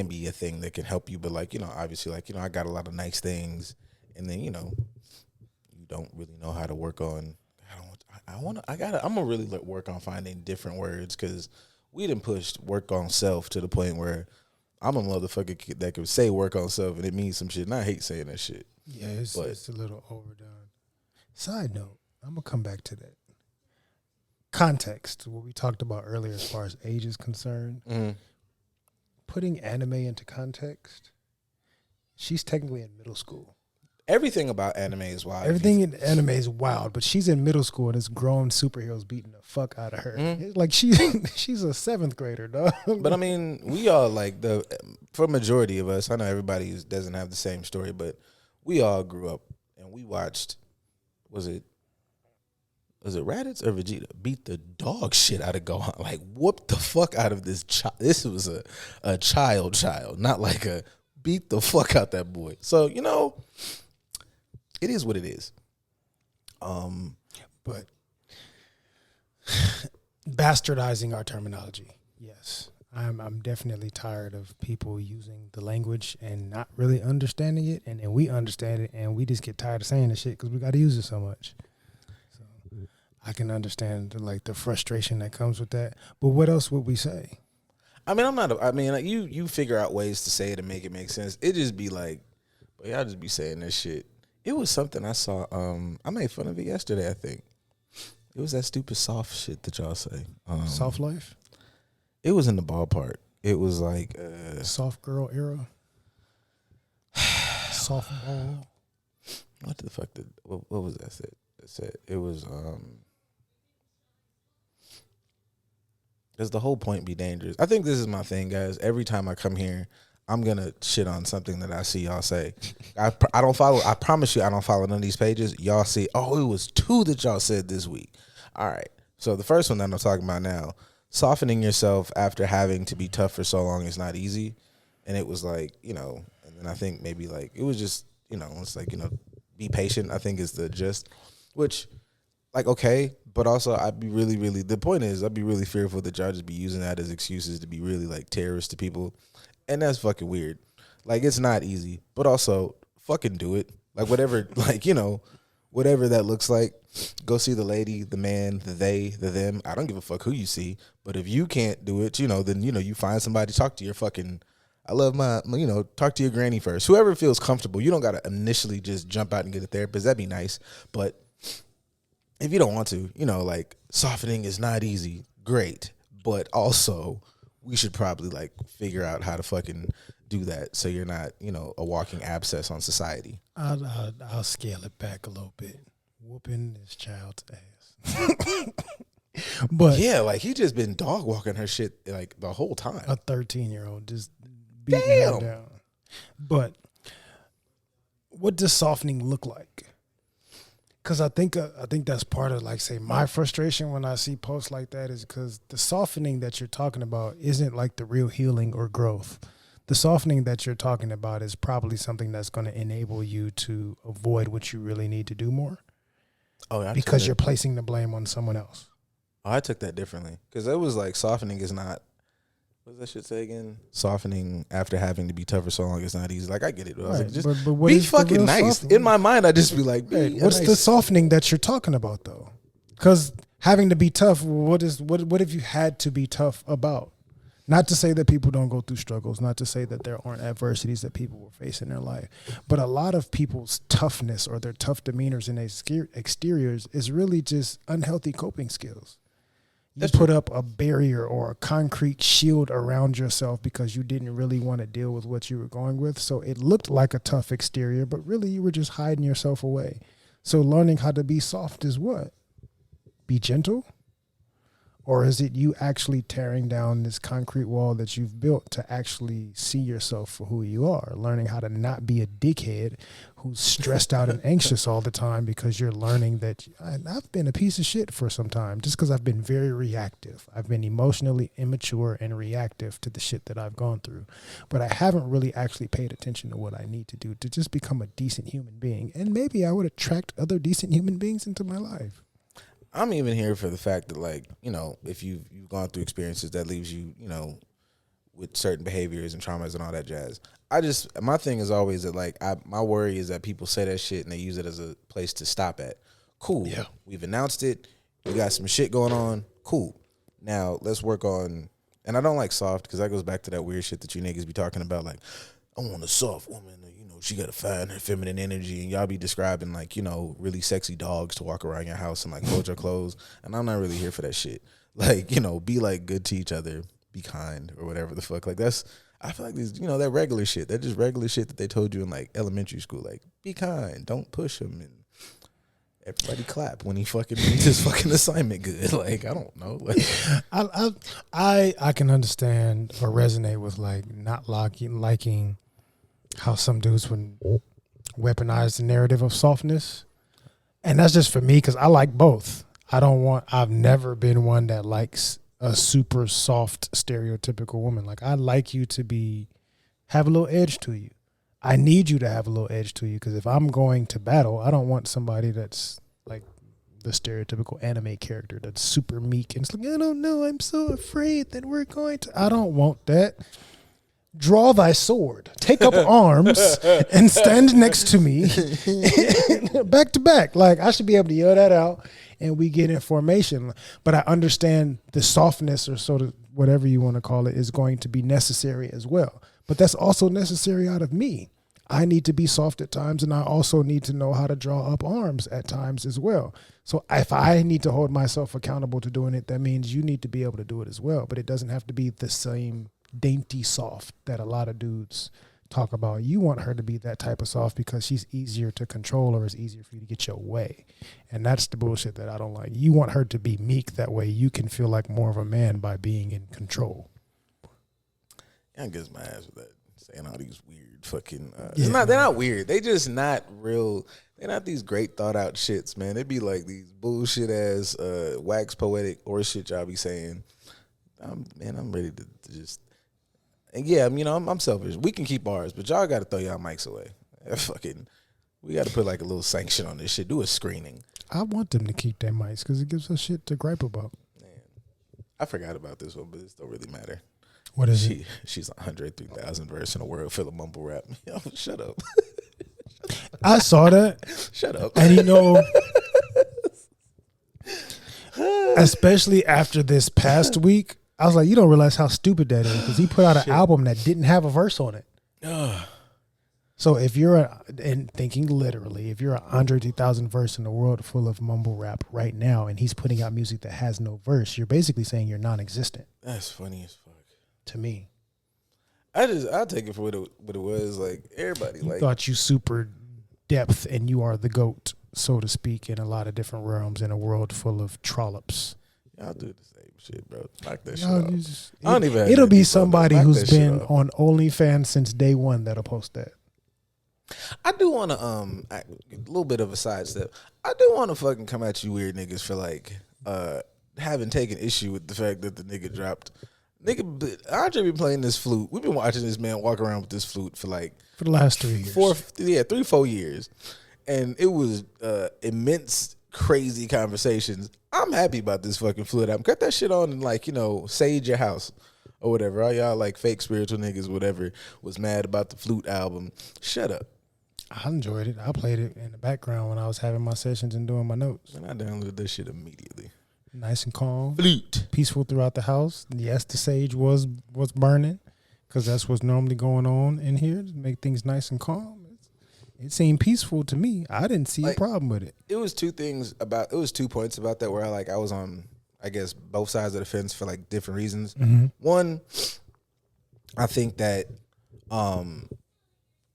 [SPEAKER 1] be a thing that can help you. But like, obviously like, I got a lot of nice things and then, you don't really know how to work on, I'm gonna really work on finding different words because we done pushed work on self to the point where I'm a motherfucker that could say work on self and it means some shit and I hate saying that shit.
[SPEAKER 2] Yeah, it's a little overdone. Side note, I'm going to come back to that. Context, what we talked about earlier as far as age is concerned.
[SPEAKER 1] Mm-hmm.
[SPEAKER 2] Putting anime into context, she's technically in middle school.
[SPEAKER 1] Everything about anime is wild.
[SPEAKER 2] Everything in anime is wild, but she's in middle school and it's grown superheroes beating the fuck out of her.
[SPEAKER 1] Mm-hmm.
[SPEAKER 2] Like she's a 7th grader, dog.
[SPEAKER 1] But I mean, we all like for a majority of us, I know everybody doesn't have the same story, but we all grew up and we watched, was it Raditz or Vegeta beat the dog shit out of Gohan? Like whoop the fuck out of this child. This was a child, not like a beat the fuck out that boy. So, it is what it is.
[SPEAKER 2] But bastardizing our terminology. Yes. I'm definitely tired of people using the language and not really understanding it. And then we understand it and we just get tired of saying the shit because we got to use it so much. So I can understand the frustration that comes with that. But what else would we say?
[SPEAKER 1] I mean, you figure out ways to say it and make it make sense. It just be like, but y'all just be saying this shit. It was something I saw. I made fun of it yesterday, I think. It was that stupid soft shit that y'all say.
[SPEAKER 2] Soft life?
[SPEAKER 1] It was in the ballpark. It was like
[SPEAKER 2] soft girl era. Softball.
[SPEAKER 1] What the fuck what was that said? It was does the whole point be dangerous? I think this is my thing, guys. Every time I come here, I'm gonna shit on something that I see y'all say. I don't follow. I promise you, I don't follow none of these pages. Y'all see, it was 2 that y'all said this week. All right. So the first one that I'm talking about now, softening yourself after having to be tough for so long is not easy. And it was like, and then I think maybe like it was just, it's like, be patient. I think is the gist, which like okay, but also I'd be really, really. The point is, I'd be really fearful that y'all just be using that as excuses to be really like terrorists to people. And that's fucking weird. Like, it's not easy. But also, fucking do it. Like whatever, like, you know, whatever that looks like. Go see the lady, the man, the they, the them. I don't give a fuck who you see. But if you can't do it, you know, then, you know, you find somebody, talk to your fucking, I love my, you know, talk to your granny first. Whoever feels comfortable. You don't got to initially just jump out and get a therapist. That'd be nice. But if you don't want to, you know, like, softening is not easy. Great. But also, we should probably, like, figure out how to fucking do that so you're not, you know, a walking abscess on society.
[SPEAKER 2] I'll scale it back a little bit. Whooping this child's ass. But
[SPEAKER 1] yeah, like, he just been dog walking her shit, like, the whole time.
[SPEAKER 2] A 13-year-old just beating her down. But what does softening look like? Because I think that's part of, like, say, my frustration when I see posts like that is because the softening that you're talking about isn't like the real healing or growth. The softening that you're talking about is probably something that's going to enable you to avoid what you really need to do more.
[SPEAKER 1] Oh,
[SPEAKER 2] because you're placing the blame on someone else.
[SPEAKER 1] Oh, I took that differently because it was like softening is not. What does that shit say again? Softening after having to be tough for so long is not easy. Like, I get it. I was like, just
[SPEAKER 2] but what
[SPEAKER 1] be
[SPEAKER 2] is the
[SPEAKER 1] fucking
[SPEAKER 2] real
[SPEAKER 1] nice.
[SPEAKER 2] softening?
[SPEAKER 1] In my mind, I just be like,
[SPEAKER 2] what's the softening that you're talking about, though? Because having to be tough, what have you had to be tough about? Not to say that people don't go through struggles, not to say that there aren't adversities that people will face in their life, but a lot of people's toughness or their tough demeanors and exteriors is really just unhealthy coping skills. You put up a barrier or a concrete shield around yourself because you didn't really want to deal with what you were going with. So it looked like a tough exterior, but really you were just hiding yourself away. So learning how to be soft is what? Be gentle? Or is it you actually tearing down this concrete wall that you've built to actually see yourself for who you are? Learning how to not be a dickhead who's stressed out and anxious all the time because you're learning that I've been a piece of shit for some time just because I've been very reactive. I've been emotionally immature and reactive to the shit that I've gone through. But I haven't really actually paid attention to what I need to do to just become a decent human being. And maybe I would attract other decent human beings into my life.
[SPEAKER 1] I'm even here for the fact that, like, you know, if you've gone through experiences that leaves you, you know, with certain behaviors and traumas and all that jazz. My thing is always that, like, my worry is that people say that shit and they use it as a place to stop at. Cool. Yeah. We've announced it. We got some shit going on. Cool. Now let's work on, and I don't like soft because that goes back to that weird shit that you niggas be talking about. Like, I want a soft woman. You know, she got to find her feminine energy. And y'all be describing, like, you know, really sexy dogs to walk around your house and, like, fold your clothes. And I'm not really here for that shit. Like, you know, be, like, good to each other. Be kind or whatever the fuck. Like, that's, I feel like these, you know, that regular shit. That just regular shit that they told you in, like, elementary school. Like, be kind. Don't push him. And everybody clap when he fucking reads his fucking assignment good. Like, I don't know. Like,
[SPEAKER 2] I can understand or resonate with, like, not liking how some dudes would weaponize the narrative of softness. And that's just for me because I like both. I've never been one that likes a super soft stereotypical woman. Like, I like you to have a little edge to you. I need you to have a little edge to you because if I'm going to battle, I don't want somebody that's like the stereotypical anime character that's super meek and it's like, I don't know, I'm so afraid that we're going to. I don't want that. Draw thy sword, take up arms, and stand next to me, back to back. Like, I should be able to yell that out, and we get in formation. But I understand the softness, or sort of whatever you want to call it, is going to be necessary as well. But that's also necessary out of me. I need to be soft at times, and I also need to know how to draw up arms at times as well. So if I need to hold myself accountable to doing it, that means you need to be able to do it as well. But it doesn't have to be the same dainty soft that a lot of dudes talk about. You want her to be that type of soft because she's easier to control or it's easier for you to get your way. And that's the bullshit that I don't like. You want her to be meek, that way you can feel like more of a man by being in control.
[SPEAKER 1] I guess my ass with that, saying all these weird fucking they're not weird, they just not real. They're not these great thought out shits, man. They be like these bullshit ass wax poetic or shit y'all be saying. I'm ready to just. And yeah, you know, I'm selfish. We can keep ours, but y'all got to throw y'all mics away. We got to put like a little sanction on this shit. Do a screening.
[SPEAKER 2] I want them to keep their mics because it gives us shit to gripe about.
[SPEAKER 1] Man, I forgot about this one, but it don't really matter.
[SPEAKER 2] What is it?
[SPEAKER 1] She's 103,000 verse in a world full of mumble rap. Yo, shut up.
[SPEAKER 2] I saw that.
[SPEAKER 1] Shut up.
[SPEAKER 2] And you know, especially after this past week, I was like, you don't realize how stupid that is because he put out an album that didn't have a verse on it. So if you're, and thinking literally, if you're a Andre 3000 verse in a world full of mumble rap right now and he's putting out music that has no verse, you're basically saying you're non-existent.
[SPEAKER 1] That's funny as fuck.
[SPEAKER 2] To me.
[SPEAKER 1] I'll take it for what it was. Like, everybody,
[SPEAKER 2] You thought you super depth and you are the GOAT, so to speak, in a lot of different realms in a world full of trollops.
[SPEAKER 1] Y'all do the same shit, bro. Knock that shit off.
[SPEAKER 2] I don't even. It'll be somebody who's been on OnlyFans since day one that'll post that.
[SPEAKER 1] I do want to a little bit of a sidestep. I do want to fucking come at you weird niggas for like having taken issue with the fact that the nigga dropped. Andre been playing this flute. We've been watching this man walk around with this flute for the
[SPEAKER 2] last 3 years.
[SPEAKER 1] 4 years, and it was immense, crazy conversations. I'm happy about this fucking flute album. Cut that shit on and like, you know, sage your house or whatever. All y'all like fake spiritual niggas, whatever, was mad about the flute album. Shut up.
[SPEAKER 2] I enjoyed it. I played it in the background when I was having my sessions and doing my notes.
[SPEAKER 1] And I downloaded this shit immediately.
[SPEAKER 2] Nice and calm.
[SPEAKER 1] Flute.
[SPEAKER 2] Peaceful throughout the house. Yes, the sage was burning because that's what's normally going on in here to make things nice and calm. It seemed peaceful to me. I didn't see a problem with it.
[SPEAKER 1] It was 2 points about that where I was on, I guess, both sides of the fence for like different reasons.
[SPEAKER 2] Mm-hmm.
[SPEAKER 1] One, I think that I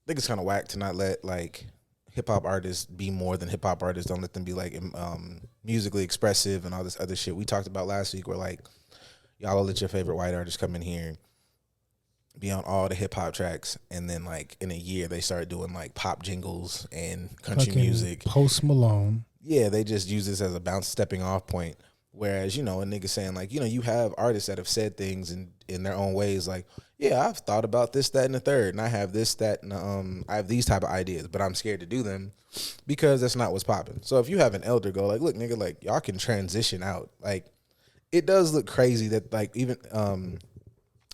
[SPEAKER 1] think it's kind of whack to not let like hip hop artists be more than hip hop artists. Don't let them be like musically expressive and all this other shit we talked about last week. Where like y'all will let your favorite white artists come in here, be on all the hip hop tracks, and then like in a year they start doing like pop jingles and country music.
[SPEAKER 2] Post Malone.
[SPEAKER 1] Yeah, they just use this as a stepping off point. Whereas, you know, a nigga saying like, you know, you have artists that have said things in their own ways like, yeah, I've thought about this, that, and the third, and I have this, that, and I have these type of ideas, but I'm scared to do them because that's not what's popping. So if you have an elder go like, look, nigga, like y'all can transition out. Like, it does look crazy that like even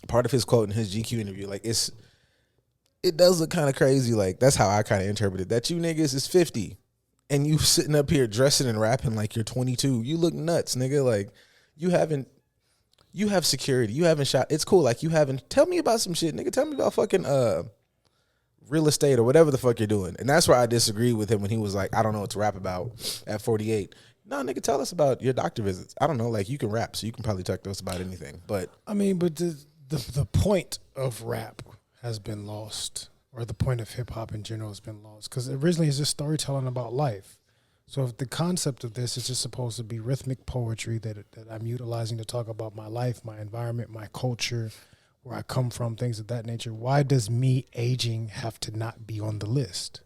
[SPEAKER 1] part of his quote in his GQ interview, like it does look kind of crazy. Like that's how I kind of interpreted that you niggas is 50 and you sitting up here dressing and rapping like you're 22. You look nuts, nigga. Like you have security. You haven't shot. It's cool. Like you haven't. Tell me about some shit, nigga. Tell me about fucking real estate or whatever the fuck you're doing. And that's where I disagree with him when he was like, I don't know what to rap about at 48. No, nigga, tell us about your doctor visits. I don't know. Like you can rap, so you can probably talk to us about anything. But
[SPEAKER 2] I mean, but the point of rap has been lost, or the point of hip hop in general has been lost, because originally it's just storytelling about life. So if the concept of this is just supposed to be rhythmic poetry that I'm utilizing to talk about my life, my environment, my culture, where I come from, things of that nature, why does me aging have to not be on the list?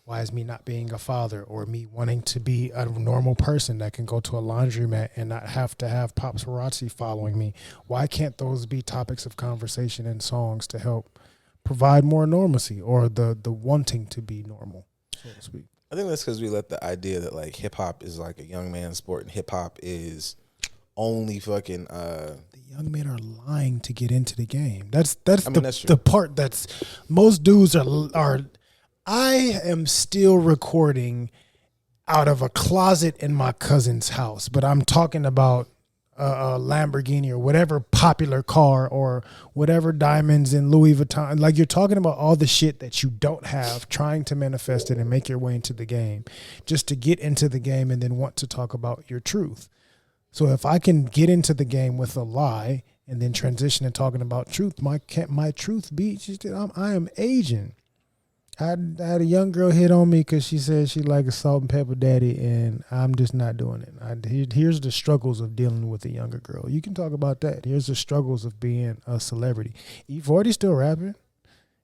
[SPEAKER 2] Why is me not being a father, or me wanting to be a normal person that can go to a laundromat and not have to have paparazzi following me? Why can't those be topics of conversation and songs to help provide more normalcy, or the wanting to be normal, so to speak?
[SPEAKER 1] I think that's because we let the idea that like hip hop is like a young man's sport and hip hop is only fucking
[SPEAKER 2] the young men are lying to get into the game. That's
[SPEAKER 1] that's
[SPEAKER 2] the part that's most dudes are. I am still recording out of a closet in my cousin's house, but I'm talking about a Lamborghini or whatever popular car or whatever diamonds in Louis Vuitton. Like, you're talking about all the shit that you don't have, trying to manifest it and make your way into the game just to get into the game and then want to talk about your truth. So if I can get into the game with a lie and then transition to talking about truth, my truth be I am aging. I had a young girl hit on me because she said she liked a salt and pepper daddy, and I'm just not doing it. Here's the struggles of dealing with a younger girl. You can talk about that. Here's the struggles of being a celebrity. E40 still rapping.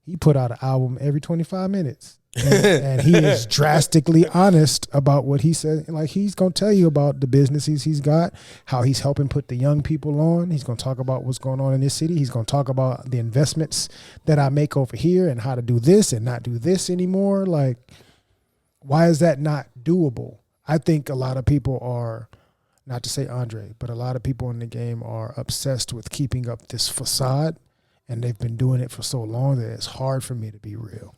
[SPEAKER 2] He put out an album every 25 minutes. And he is drastically honest about what he said. Like, he's going to tell you about the businesses he's got, how he's helping put the young people on. He's going to talk about what's going on in this city. He's going to talk about the investments that I make over here and how to do this and not do this anymore. Like, why is that not doable? I think a lot of people are, not to say Andre, but a lot of people in the game are obsessed with keeping up this facade, and they've been doing it for so long that it's hard for me to be real.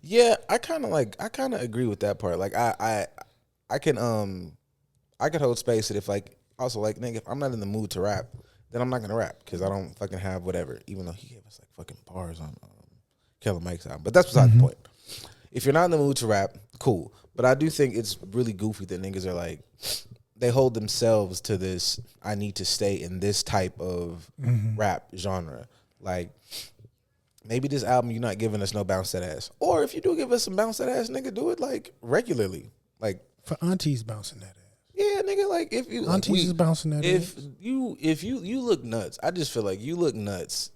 [SPEAKER 1] Yeah, I kind of agree with that part. Like I can hold space that if like also like nigga, if I'm not in the mood to rap, then I'm not gonna rap because I don't fucking have whatever. Even though he gave us like fucking bars on Killer Mike's album, but that's beside the point. If you're not in the mood to rap, cool. But I do think it's really goofy that niggas are like they hold themselves to this. I need to stay in this type of rap genre, like. Maybe this album you're not giving us no bounce that ass. Or if you do give us some bounce that ass, nigga, do it like regularly. Like
[SPEAKER 2] For aunties bouncing that ass.
[SPEAKER 1] yeah, nigga, like if you
[SPEAKER 2] Aunties
[SPEAKER 1] like,
[SPEAKER 2] is bouncing that
[SPEAKER 1] if
[SPEAKER 2] ass.
[SPEAKER 1] if you look nuts. I just feel like you look nuts.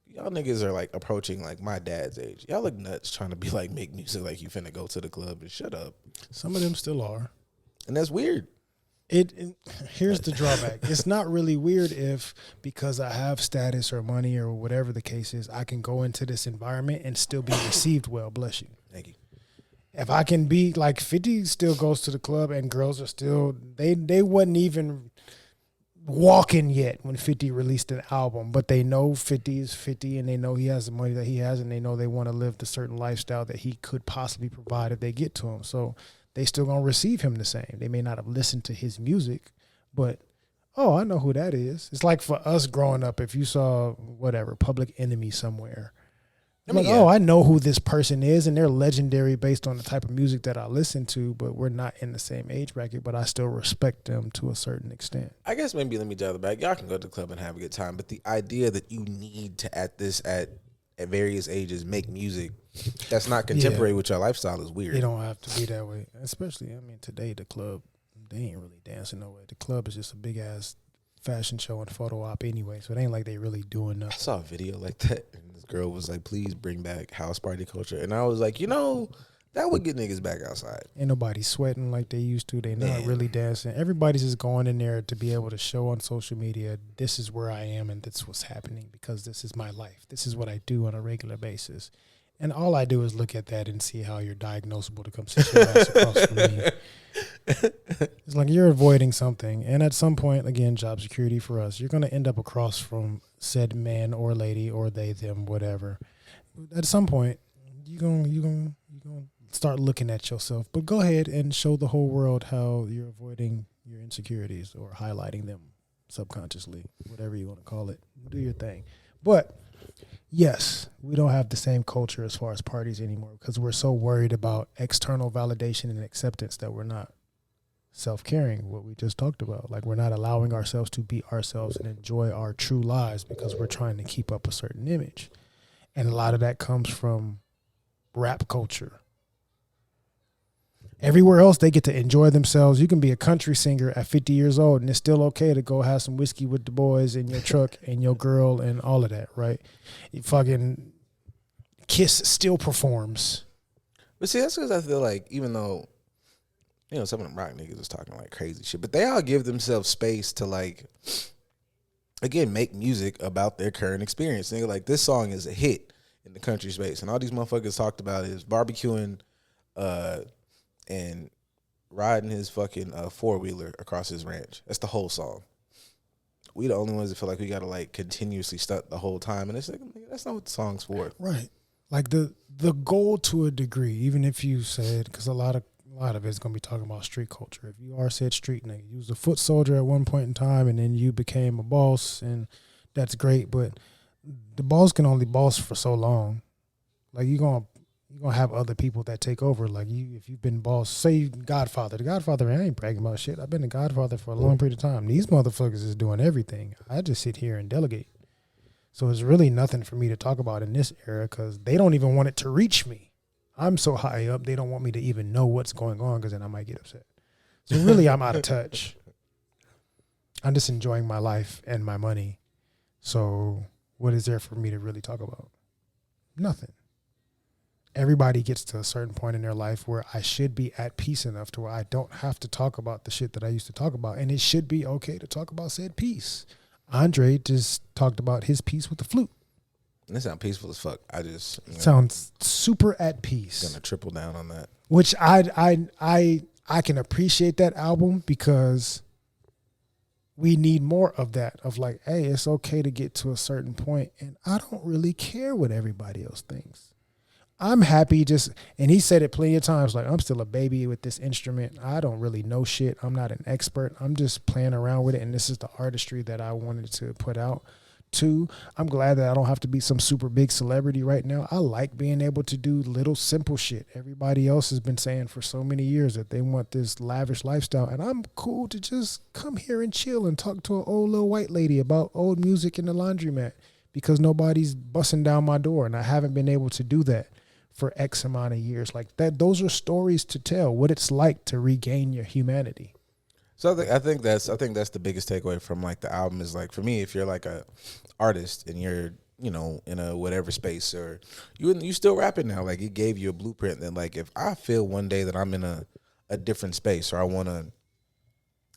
[SPEAKER 1] Y'all niggas are like approaching like my dad's age. Y'all look nuts trying to be like make music like you finna go to the club and shut up.
[SPEAKER 2] Some of them still are.
[SPEAKER 1] And that's weird.
[SPEAKER 2] Here's the drawback. It's not really weird if because I have status or money or whatever the case is, I can go into this environment and still be received well. Bless you.
[SPEAKER 1] Thank you.
[SPEAKER 2] If I can be like 50 still goes to the club and girls are still they wasn't even walking yet when 50 released an album, but they know 50 is 50 and they know he has the money that he has and they know they want to live the certain lifestyle that he could possibly provide if they get to him. So they still gonna receive him the same. They may not have listened to his music, but oh, I know who that is. It's like for us growing up, if you saw whatever Public Enemy somewhere, oh, I know who this person is, and they're legendary based on the type of music that I listen to. But we're not in the same age bracket. But I still respect them to a certain extent.
[SPEAKER 1] I guess maybe let me dial it back. Y'all can go to the club and have a good time, but the idea that you need to at various ages make music that's not contemporary with your lifestyle is weird.
[SPEAKER 2] It don't have to be that way. Especially, I mean, today the club, they ain't really dancing no way. The club is just a big ass fashion show and photo op anyway, so it ain't like they really doing nothing.
[SPEAKER 1] I saw a video like that, and this girl was like, please bring back house party culture. And I was like, that would get niggas back outside.
[SPEAKER 2] Ain't nobody sweating like they used to. They not really dancing. Everybody's just going in there to be able to show on social media, this is where I am and this is what's happening because this is my life. This is what I do on a regular basis. And all I do is look at that and see how you're diagnosable to come sit your ass across from me. It's like you're avoiding something. And at some point, again, job security for us, you're going to end up across from said man or lady or they, them, whatever. At some point, you're gonna start looking at yourself. But go ahead and show the whole world how you're avoiding your insecurities or highlighting them subconsciously, whatever you want to call it. Do your thing. But yes, we don't have the same culture as far as parties anymore because we're so worried about external validation and acceptance that we're not self-caring, what we just talked about. Like we're not allowing ourselves to be ourselves and enjoy our true lives because we're trying to keep up a certain image. And a lot of that comes from rap culture. Everywhere else, they get to enjoy themselves. You can be a country singer at 50 years old, and it's still okay to go have some whiskey with the boys in your truck and your girl and all of that, right? You fucking Kiss still performs.
[SPEAKER 1] But see, that's because I feel like even though, some of them rock niggas is talking like crazy shit, but they all give themselves space to like, again, make music about their current experience. Nigga, like this song is a hit in the country space, and all these motherfuckers talked about is barbecuing, and riding his fucking 4-wheeler across his ranch. That's the whole song. We the only ones that feel like we gotta like continuously stunt the whole time, and it's like that's not what the song's for.
[SPEAKER 2] Right. Like the goal to a degree, even if you said, because a lot of it's gonna be talking about street culture. If you are said street nigga, you was a foot soldier at one point in time, and then you became a boss, and that's great. But the boss can only boss for so long. Like you're gonna have other people that take over. Like you, if you've been boss, say Godfather. The Godfather, I ain't bragging about shit. I've been the Godfather for a long period of time. These motherfuckers is doing everything. I just sit here and delegate. So it's really nothing for me to talk about in this era because they don't even want it to reach me. I'm so high up, they don't want me to even know what's going on because then I might get upset. So really, I'm out of touch. I'm just enjoying my life and my money. So what is there for me to really talk about? Nothing. Everybody gets to a certain point in their life where I should be at peace enough to where I don't have to talk about the shit that I used to talk about. And it should be okay to talk about said peace. Andre just talked about his peace with the flute.
[SPEAKER 1] And it sounds peaceful as fuck. I just
[SPEAKER 2] sounds super at peace.
[SPEAKER 1] Gonna triple down on that.
[SPEAKER 2] Which I can appreciate that album because we need more of that. Of like, hey, it's okay to get to a certain point, and I don't really care what everybody else thinks. I'm happy and he said it plenty of times, like, I'm still a baby with this instrument. I don't really know shit. I'm not an expert. I'm just playing around with it. And this is the artistry that I wanted to put out. Two, I'm glad that I don't have to be some super big celebrity right now. I like being able to do little simple shit. Everybody else has been saying for so many years that they want this lavish lifestyle. And I'm cool to just come here and chill and talk to an old little white lady about old music in the laundromat because nobody's busting down my door. And I haven't been able to do that for X amount of years. Like that, those are stories to tell, what it's like to regain your humanity.
[SPEAKER 1] So I think that's the biggest takeaway from like the album is like, for me, if you're like a artist and you're, you know, in a whatever space, or you still rapping now, like it gave you a blueprint that like, if I feel one day that I'm in a different space or I want to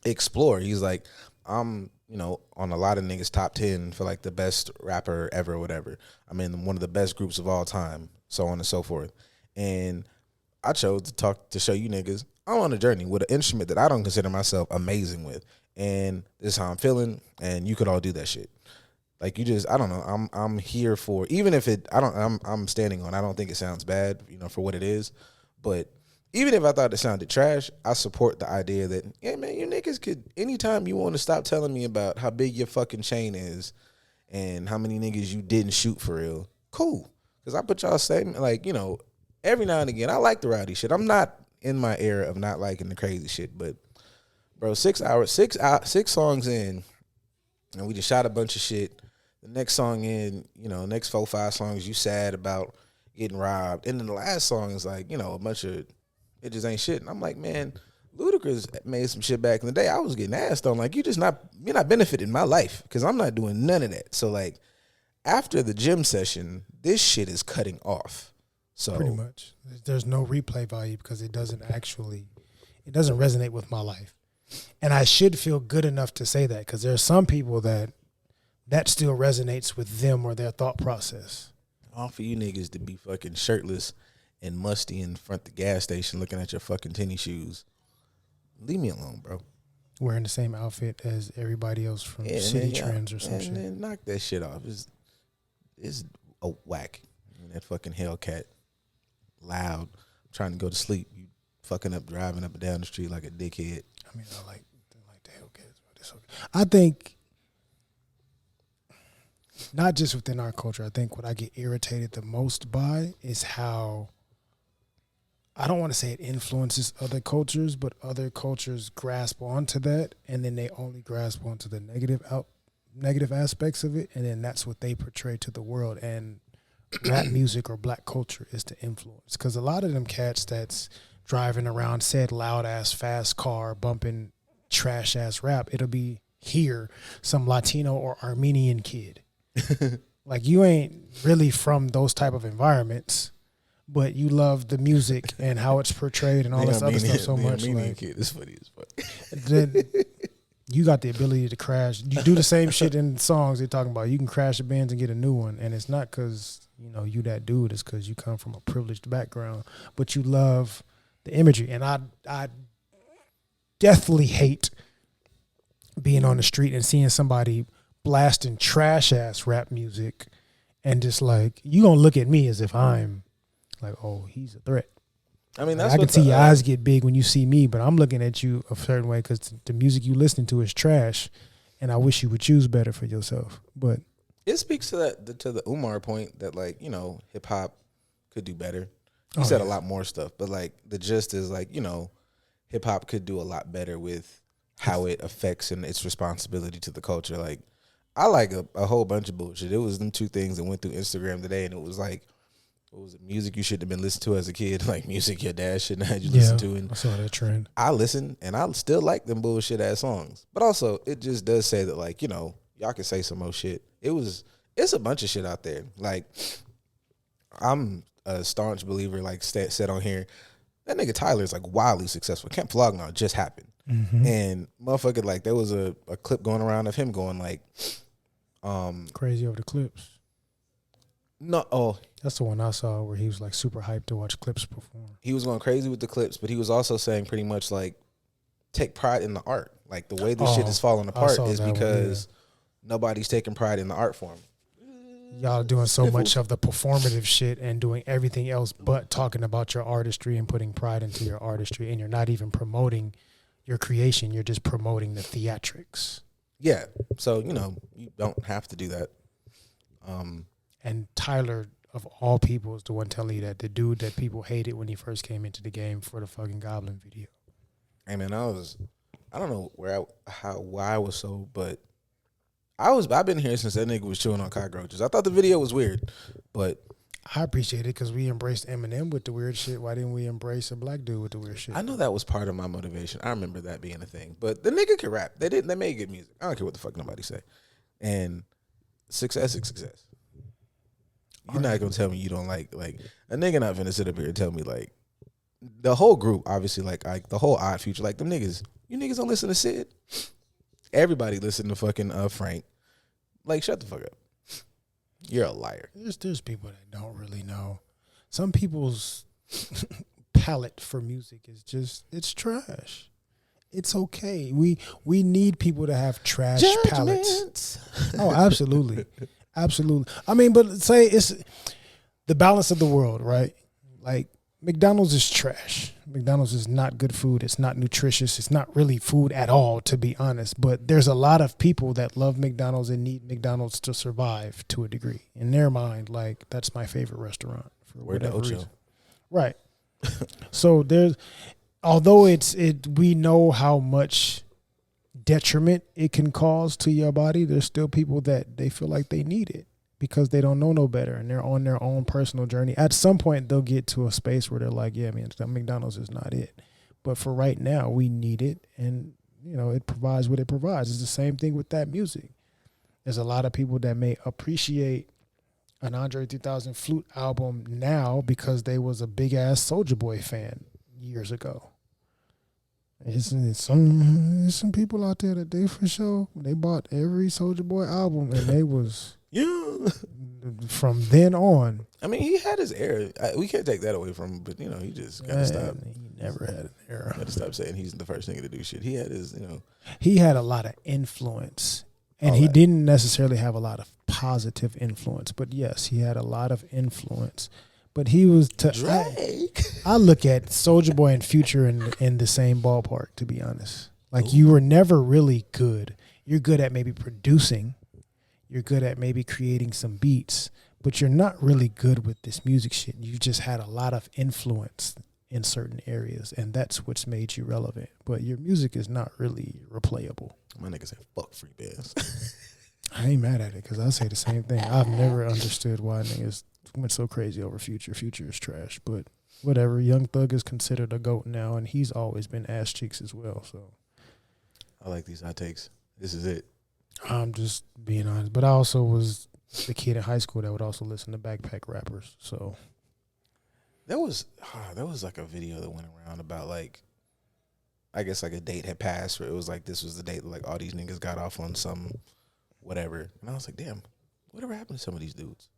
[SPEAKER 1] explore, he's like, I'm, you know, on a lot of niggas top 10 for like the best rapper ever or whatever. I'm in one of the best groups of all time, so on and so forth. And I chose to show you niggas I'm on a journey with an instrument that I don't consider myself amazing with. And this is how I'm feeling, and you could all do that shit. Like you just, I don't know, I'm here for, even if I'm standing on, I don't think it sounds bad, you know, for what it is. But even if I thought it sounded trash, I support the idea that, yeah, man, you niggas could, anytime you want to stop telling me about how big your fucking chain is and how many niggas you didn't shoot for real, cool. Because I put y'all statement, like, you know, every now and again, I like the rowdy shit. I'm not in my era of not liking the crazy shit, but bro, 6 songs in, and we just shot a bunch of shit. The next song in, you know, next 4-5 songs, you sad about getting robbed, and then the last song is like, you know, a bunch of it just ain't shit. And I'm like, man, Ludacris made some shit back in the day. I was getting asked on, like, you're not benefiting my life because I'm not doing none of that. So like, after the gym session, this shit is cutting off. So
[SPEAKER 2] pretty much, there's no replay value because it doesn't resonate with my life. And I should feel good enough to say that because there are some people that still resonates with them or their thought process.
[SPEAKER 1] All for you niggas to be fucking shirtless and musty in front of the gas station looking at your fucking tennis shoes. Leave me alone, bro.
[SPEAKER 2] Wearing the same outfit as everybody else from City Trends or some shit.
[SPEAKER 1] And knock that shit off. It's a whack. That fucking Hellcat. Loud. Trying to go to sleep. You fucking up driving up and down the street like a dickhead.
[SPEAKER 2] I mean, I like the Hellcats, but it's okay. I think not just within our culture, I think what I get irritated the most by is how, I don't want to say it influences other cultures, but other cultures grasp onto that, and then they only grasp onto the negative aspects of it, and then that's what they portray to the world. And rap music or black culture is to influence, because a lot of them cats that's driving around said loud ass fast car bumping trash ass rap, it'll be here some Latino or Armenian kid. Like, you ain't really from those type of environments, but you love the music and how it's portrayed and all this other stuff so much. Like,
[SPEAKER 1] kid is funny as fuck.
[SPEAKER 2] Then you got the ability to crash. You do the same shit in songs they're talking about. You can crash the Benz and get a new one, and it's not because, you know, you that dude. It's because you come from a privileged background, but you love the imagery. And I deathly hate being on the street and seeing somebody blasting trash ass rap music and just like, you gonna look at me as if I'm like, oh, he's a threat.
[SPEAKER 1] I mean,
[SPEAKER 2] I can see your eyes get big when you see me, but I'm looking at you a certain way because the music you listening to is trash, and I wish you would choose better for yourself. But
[SPEAKER 1] it speaks to the Umar point that, like, you know, hip hop could do better. He said a lot more stuff, but like the gist is like, you know, hip hop could do a lot better with how it affects and its responsibility to the culture. Like, I like a whole bunch of bullshit. It was them two things that went through Instagram today, and it was like, what was it? Music you shouldn't have been listening to as a kid, like music your dad shouldn't have had you listen to. And
[SPEAKER 2] I saw that trend.
[SPEAKER 1] I listen, and I still like them bullshit ass songs. But also, it just does say that, like, you know, y'all can say some more shit. It's a bunch of shit out there. Like, I'm a staunch believer, like said on here, that nigga Tyler is like wildly successful. Camp Flognaw just happened. Mm-hmm. And motherfucker, like, there was a clip going around of him going like,
[SPEAKER 2] crazy over the clips.
[SPEAKER 1] No,
[SPEAKER 2] that's the one I saw where he was like super hyped to watch Clips perform.
[SPEAKER 1] He was going crazy with the clips, but he was also saying pretty much like, take pride in the art. Like, the way this shit is falling apart is because nobody's taking pride in the art form.
[SPEAKER 2] y'all doing so much of the performative shit and doing everything else but talking about your artistry and putting pride into your artistry, and you're not even promoting your creation. You're just promoting the theatrics.
[SPEAKER 1] Yeah. So, you know, you don't have to do that.
[SPEAKER 2] And Tyler, of all people, is the one telling you that, the dude that people hated when he first came into the game for the fucking Goblin video.
[SPEAKER 1] Hey man, I don't know why I was so, but I've been here since that nigga was chewing on cockroaches. I thought the video was weird, but
[SPEAKER 2] I appreciate it because we embraced Eminem with the weird shit. Why didn't we embrace a black dude with the weird shit?
[SPEAKER 1] I know that was part of my motivation. I remember that being a thing. But the nigga could rap. They made good music. I don't care what the fuck nobody say. And success is success. You're not gonna tell me you don't like a nigga not finna sit up here and tell me like the whole group, obviously, like the whole Odd Future, like them niggas, you niggas don't listen to Sid. Everybody listen to fucking Frank. Like, shut the fuck up. You're a liar.
[SPEAKER 2] There's people that don't really know. Some people's palate for music is just, it's trash. It's okay. We need people to have trash palates. Oh, absolutely. Absolutely. I mean, but say it's the balance of the world, right? Like, McDonald's is trash. McDonald's is not good food. It's not nutritious. It's not really food at all, to be honest. But there's a lot of people that love McDonald's and need McDonald's to survive to a degree. In their mind, like, that's my favorite restaurant for whatever reason. Right. So although we know how much detriment it can cause to your body, there's still people that they feel like they need it because they don't know no better and they're on their own personal journey. At some point, they'll get to a space where they're like, yeah, man, McDonald's is not it. But for right now, we need it, and, you know, it provides what it provides. It's the same thing with that music. There's a lot of people that may appreciate an Andre 3000 Flute album now because they was a big-ass Soulja Boy fan years ago. There's some people out there that they for sure, they bought every Soulja Boy album, and they was,
[SPEAKER 1] yeah.
[SPEAKER 2] From then on.
[SPEAKER 1] I mean, he had his era. We can't take that away from him, but, you know, he just got to stop.
[SPEAKER 2] He never had an era.
[SPEAKER 1] Got to stop saying he's the first nigga to do shit. He had his, you know.
[SPEAKER 2] He had a lot of influence, and he didn't necessarily have a lot of positive influence. But, yes, he had a lot of influence. But he was
[SPEAKER 1] Drake.
[SPEAKER 2] I look at Soulja Boy and Future in the same ballpark, to be honest. Like, you were never really good. You're good at maybe producing. You're good at maybe creating some beats. But you're not really good with this music shit. You just had a lot of influence in certain areas, and that's what's made you relevant. But your music is not really replayable.
[SPEAKER 1] My nigga said, fuck free bands.
[SPEAKER 2] I ain't mad at it because I say the same thing. I've never understood why niggas went so crazy over Future. Future is trash, but whatever. Young Thug is considered a GOAT now, and he's always been ass cheeks as well. So
[SPEAKER 1] I like these hot takes. This is it.
[SPEAKER 2] I'm just being honest. But I also was the kid in high school that would also listen to backpack rappers. So
[SPEAKER 1] there was like a video that went around about, like, I guess like a date had passed where it was like this was the date that like all these niggas got off on some whatever. And I was like, damn, whatever happened to some of these dudes?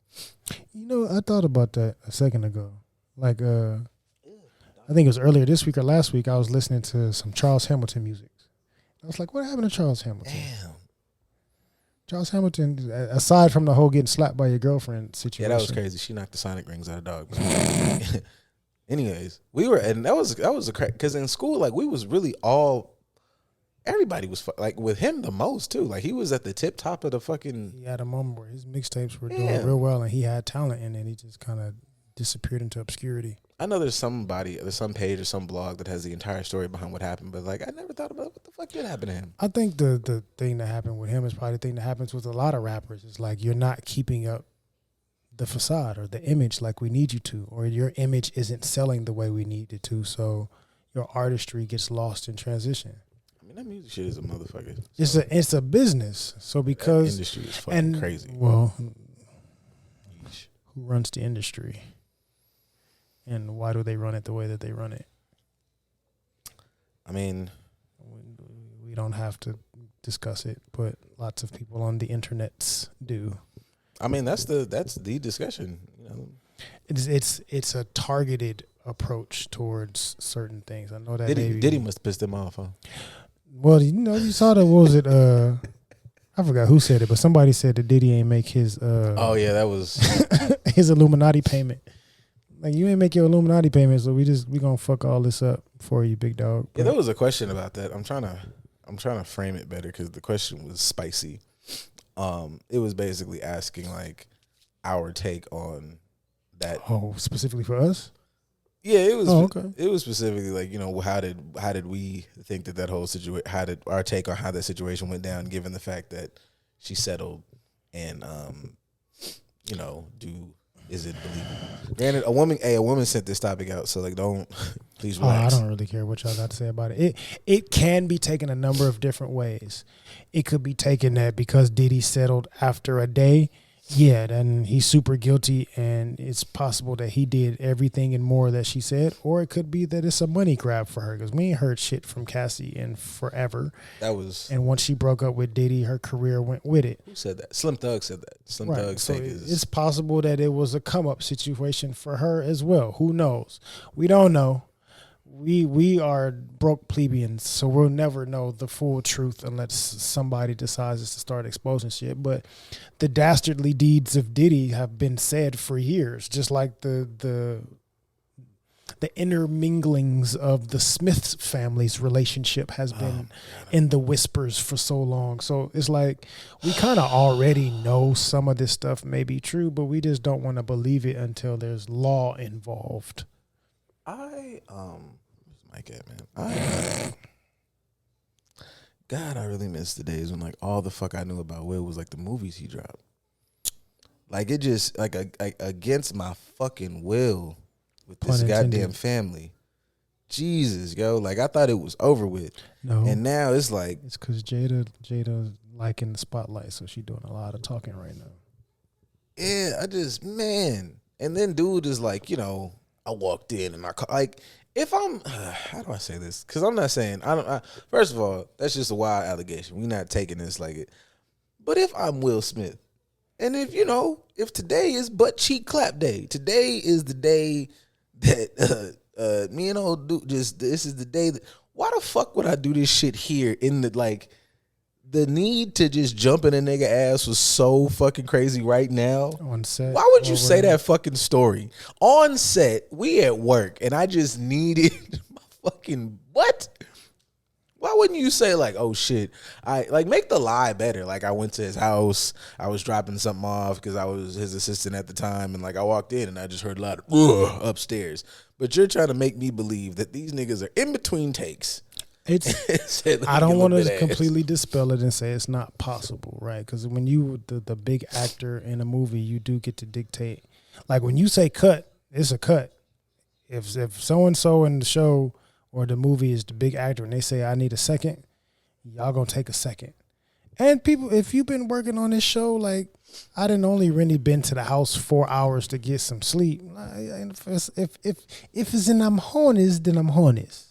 [SPEAKER 2] You know, I thought about that a second ago. Like, I think it was earlier this week or last week, I was listening to some Charles Hamilton music. I was like, what happened to Charles Hamilton?
[SPEAKER 1] Damn.
[SPEAKER 2] Charles Hamilton, aside from the whole getting slapped by your girlfriend situation.
[SPEAKER 1] Yeah, that was crazy. She knocked the Sonic rings out of dog. Anyways, that was a crack, because in school, like, we was really everybody was like with him the most too. Like, he was at the tip top of the fucking.
[SPEAKER 2] He had a moment where his mixtapes were doing real well, and he had talent, and then he just kind of disappeared into obscurity.
[SPEAKER 1] I know there's some page or some blog that has the entire story behind what happened, but like I never thought about what the fuck did happen to him.
[SPEAKER 2] I think the thing that happened with him is probably the thing that happens with a lot of rappers. It's like you're not keeping up the facade or the image like we need you to, or your image isn't selling the way we need it to, so your artistry gets lost in transition.
[SPEAKER 1] I mean, that music shit is a motherfucker.
[SPEAKER 2] So. It's a business. So because
[SPEAKER 1] that industry is fucking crazy.
[SPEAKER 2] Well, who runs the industry? And why do they run it the way that they run it?
[SPEAKER 1] I mean,
[SPEAKER 2] we don't have to discuss it, but lots of people on the internets do.
[SPEAKER 1] I mean, that's the discussion. You know,
[SPEAKER 2] it's a targeted approach towards certain things. I know that
[SPEAKER 1] Diddy must piss them off, huh?
[SPEAKER 2] Well, you know, you saw that. What was it? I forgot who said it, but somebody said that Diddy ain't make his
[SPEAKER 1] Oh yeah, that was
[SPEAKER 2] his Illuminati payment. Like, you ain't make your Illuminati payment, so we gonna fuck all this up for you, big dog.
[SPEAKER 1] yeah. There was a question about that. I'm trying to frame it better because the question was spicy. It was basically asking like our take on that.
[SPEAKER 2] Oh, specifically for us?
[SPEAKER 1] Yeah, it was.
[SPEAKER 2] Oh, okay.
[SPEAKER 1] It was specifically like, you know, how did we think that whole situation? How did our take on how that situation went down, given the fact that she settled, and you know, is it believable? Granted, a woman sent this topic out, so like, don't please relax.
[SPEAKER 2] I don't really care what y'all got to say about it. It can be taken a number of different ways. It could be taken that because Diddy settled after a day, yeah, then he's super guilty, and it's possible that he did everything and more that she said. Or it could be that it's a money grab for her, because we ain't heard shit from Cassie in forever. And once she broke up with Diddy, her career went with it.
[SPEAKER 1] Who said that? Slim Thug said that. Slim Thug
[SPEAKER 2] so
[SPEAKER 1] said
[SPEAKER 2] it's possible that it was a come-up situation for her as well. Who knows? We don't know. We are broke plebeians, so we'll never know the full truth unless somebody decides to start exposing shit. But the dastardly deeds of Diddy have been said for years, just like the interminglings of the Smith family's relationship has been in the whispers for so long. So it's like we kind of already know some of this stuff may be true, but we just don't want to believe it until there's law involved.
[SPEAKER 1] God, I really miss the days when like all the fuck I knew about Will was like the movies he dropped. Like, it just like against my fucking will with this goddamn family. Jesus, yo, like I thought it was over with.
[SPEAKER 2] No,
[SPEAKER 1] and now it's like
[SPEAKER 2] it's because Jada liking the spotlight, so she doing a lot of talking right now.
[SPEAKER 1] Yeah, and then dude is like, you know, I walked in and my car, like. If I'm, how do I say this? Because I'm not saying, first of all, that's just a wild allegation. We're not taking this like it. But if I'm Will Smith, and if today is butt cheek clap day, today is the day that me and old dude this is the day that, why the fuck would I do this shit here in the need to just jump in a nigga ass was so fucking crazy right now.
[SPEAKER 2] On set.
[SPEAKER 1] Why would you say that fucking story? On set, we at work, and I just needed my fucking what? Why wouldn't you say like, oh shit, I like make the lie better? Like I went to his house, I was dropping something off because I was his assistant at the time, and like I walked in and I just heard a lot of upstairs. But you're trying to make me believe that these niggas are in between takes.
[SPEAKER 2] I don't want to completely dispel it and say it's not possible, right? Because when you the big actor in a movie, you do get to dictate. Like when you say cut, it's a cut. If so and so in the show or the movie is the big actor and they say I need a second, y'all gonna take a second. And people, if you've been working on this show, like I didn't only really been to the house 4 hours to get some sleep. If it's in I'm hornies, then I'm hornies.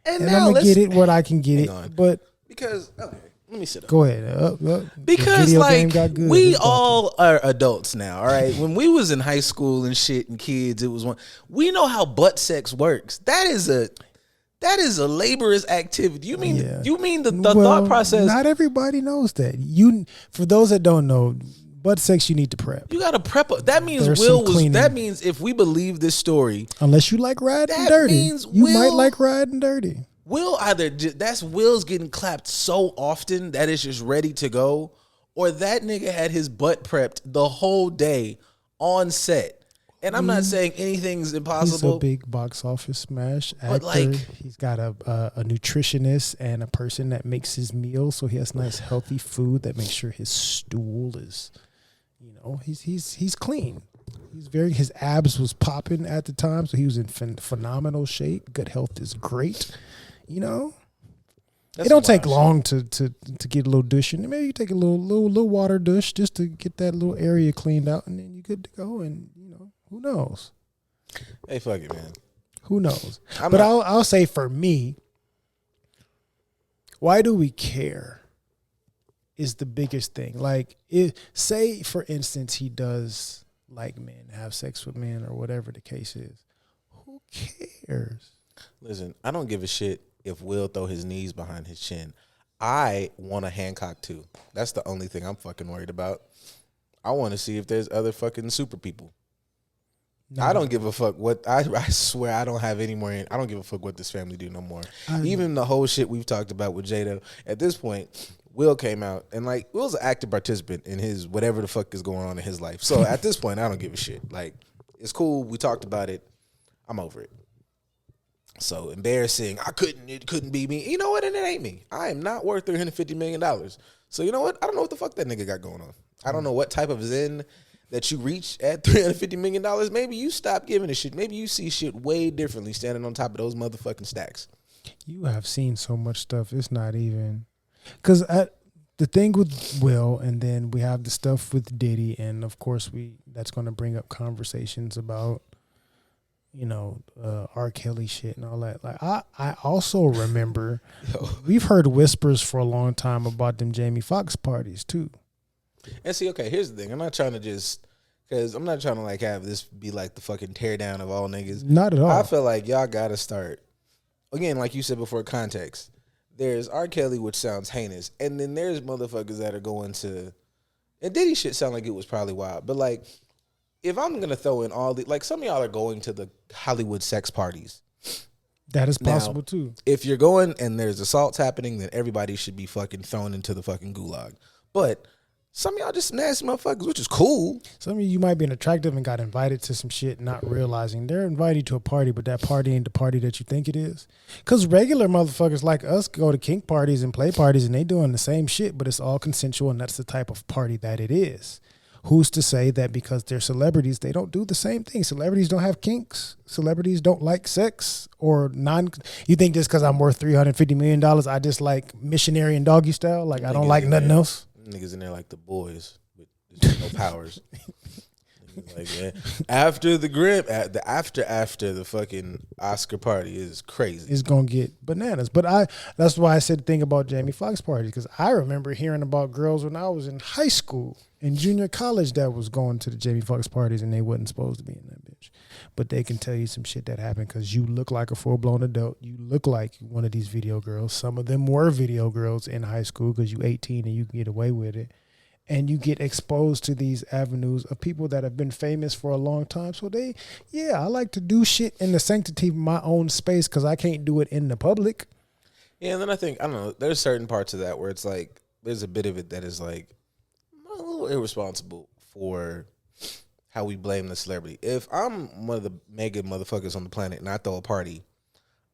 [SPEAKER 2] And I'm gonna get it what I can get it, but
[SPEAKER 1] because okay, let me sit up.
[SPEAKER 2] Go ahead.
[SPEAKER 1] Because like we all are adults now, all right. When we was in high school and shit and kids, it was one. We know how butt sex works. That is a laborious activity. You mean the thought process?
[SPEAKER 2] Not everybody knows that. For those that don't know, butt sex you need to prep.
[SPEAKER 1] You got to prep. That means That means if we believe this story,
[SPEAKER 2] unless you like riding dirty, you might like riding dirty. Will's getting clapped so often that it's just ready to go, or that nigga had his butt prepped the whole day on set. And I'm not saying anything's impossible. He's a big box office smash actor. He's got a nutritionist and a person that makes his meals, so he has nice healthy food that makes sure his stool is, he's clean. His abs was popping at the time, so he was in phenomenal shape. Good health is great. It don't take long to get a little douching. Maybe you take a little water douche just to get that little area cleaned out, and then you're good to go. And who knows?
[SPEAKER 1] Hey, fuck it, man.
[SPEAKER 2] Who knows? I'll say for me, why do we care? Is the biggest thing. Like, say for instance he does like men, have sex with men, or whatever the case is. Who cares?
[SPEAKER 1] Listen, I don't give a shit if Will throw his knees behind his chin. I want a Hancock too. That's the only thing I'm fucking worried about. I want to see if there's other fucking super people. No. I don't give a fuck what I swear I don't have any more. I don't give a fuck what this family do no more. Even the whole shit we've talked about with JADA. At this point, Will came out and like Will's an active participant in his whatever the fuck is going on in his life. So at this point, I don't give a shit. Like it's cool. We talked about it. I'm over it. So embarrassing. It couldn't be me. You know what? And it ain't me. I am not worth $350 million. So you know what? I don't know what the fuck that nigga got going on. I don't know what type of zen that you reach at $350 million. Maybe you stop giving a shit. Maybe you see shit way differently standing on top of those motherfucking stacks.
[SPEAKER 2] You have seen so much stuff. It's not even. Because the thing with Will, and then we have the stuff with Diddy, and of course that's going to bring up conversations about, you know, R. Kelly shit and all that. Like I also remember we've heard whispers for a long time about them Jamie Foxx parties too.
[SPEAKER 1] And see, okay, here's the thing. I'm not trying to like have this be like the fucking tear down of all niggas.
[SPEAKER 2] Not at all.
[SPEAKER 1] I feel like y'all gotta start again, like you said before, context. There's R. Kelly, which sounds heinous, and then there's motherfuckers that are going to, and Diddy shit sound like it was probably wild, but like if I'm gonna throw in all the, like some of y'all are going to the Hollywood sex parties.
[SPEAKER 2] That is possible too.
[SPEAKER 1] If you're going and there's assaults happening, then everybody should be fucking thrown into the fucking gulag. But some of y'all just nasty motherfuckers, which is cool.
[SPEAKER 2] Some of you might be attractive and got invited to some shit, not realizing they're invited you to a party, but that party ain't the party that you think it is. Because regular motherfuckers like us go to kink parties and play parties, and they doing the same shit, but it's all consensual, and that's the type of party that it is. Who's to say that because they're celebrities, they don't do the same thing? Celebrities don't have kinks. Celebrities don't like sex or You think just because I'm worth $350 million, I just like missionary and doggy style? Like I don't like nothing else?
[SPEAKER 1] Niggas in there like the boys with no powers. Like, yeah. After the after the fucking Oscar party is crazy.
[SPEAKER 2] It's gonna get bananas. But that's why I said the thing about Jamie Foxx parties, because I remember hearing about girls when I was in high school and junior college that was going to the Jamie Foxx parties and they wasn't supposed to be in that bitch. But they can tell you some shit that happened because you look like a full-blown adult. You look like one of these video girls. Some of them were video girls in high school because you 18 and you can get away with it. And you get exposed to these avenues of people that have been famous for a long time. So I like to do shit in the sanctity of my own space because I can't do it in the public.
[SPEAKER 1] Yeah, and then I don't know, there's certain parts of that where it's like, there's a bit of it that is like a little irresponsible for how we blame the celebrity. If I'm one of the mega motherfuckers on the planet and I throw a party,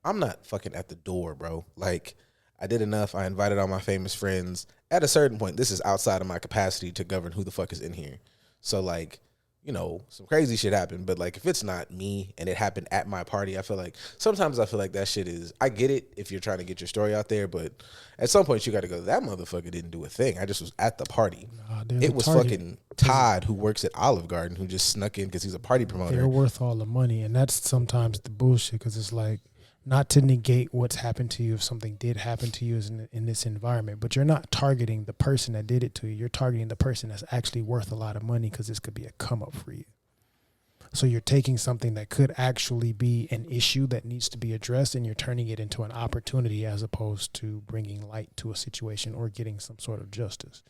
[SPEAKER 1] I'm not fucking at the door, bro. Like, I did enough. I invited all my famous friends. At a certain point, this is outside of my capacity to govern who the fuck is in here. So, like, you know, some crazy shit happened. But, like, if it's not me and it happened at my party, sometimes I feel like that shit is, I get it if you're trying to get your story out there. But at some point, you got to go, that motherfucker didn't do a thing. I just was at the party. It was fucking Todd, who works at Olive Garden, who just snuck in because he's a party promoter.
[SPEAKER 2] They're worth all the money. And that's sometimes the bullshit because it's like, not to negate what's happened to you if something did happen to you in this environment, but you're not targeting the person that did it to you. You're targeting the person that's actually worth a lot of money because this could be a come up for you. So you're taking something that could actually be an issue that needs to be addressed and you're turning it into an opportunity as opposed to bringing light to a situation or getting some sort of justice.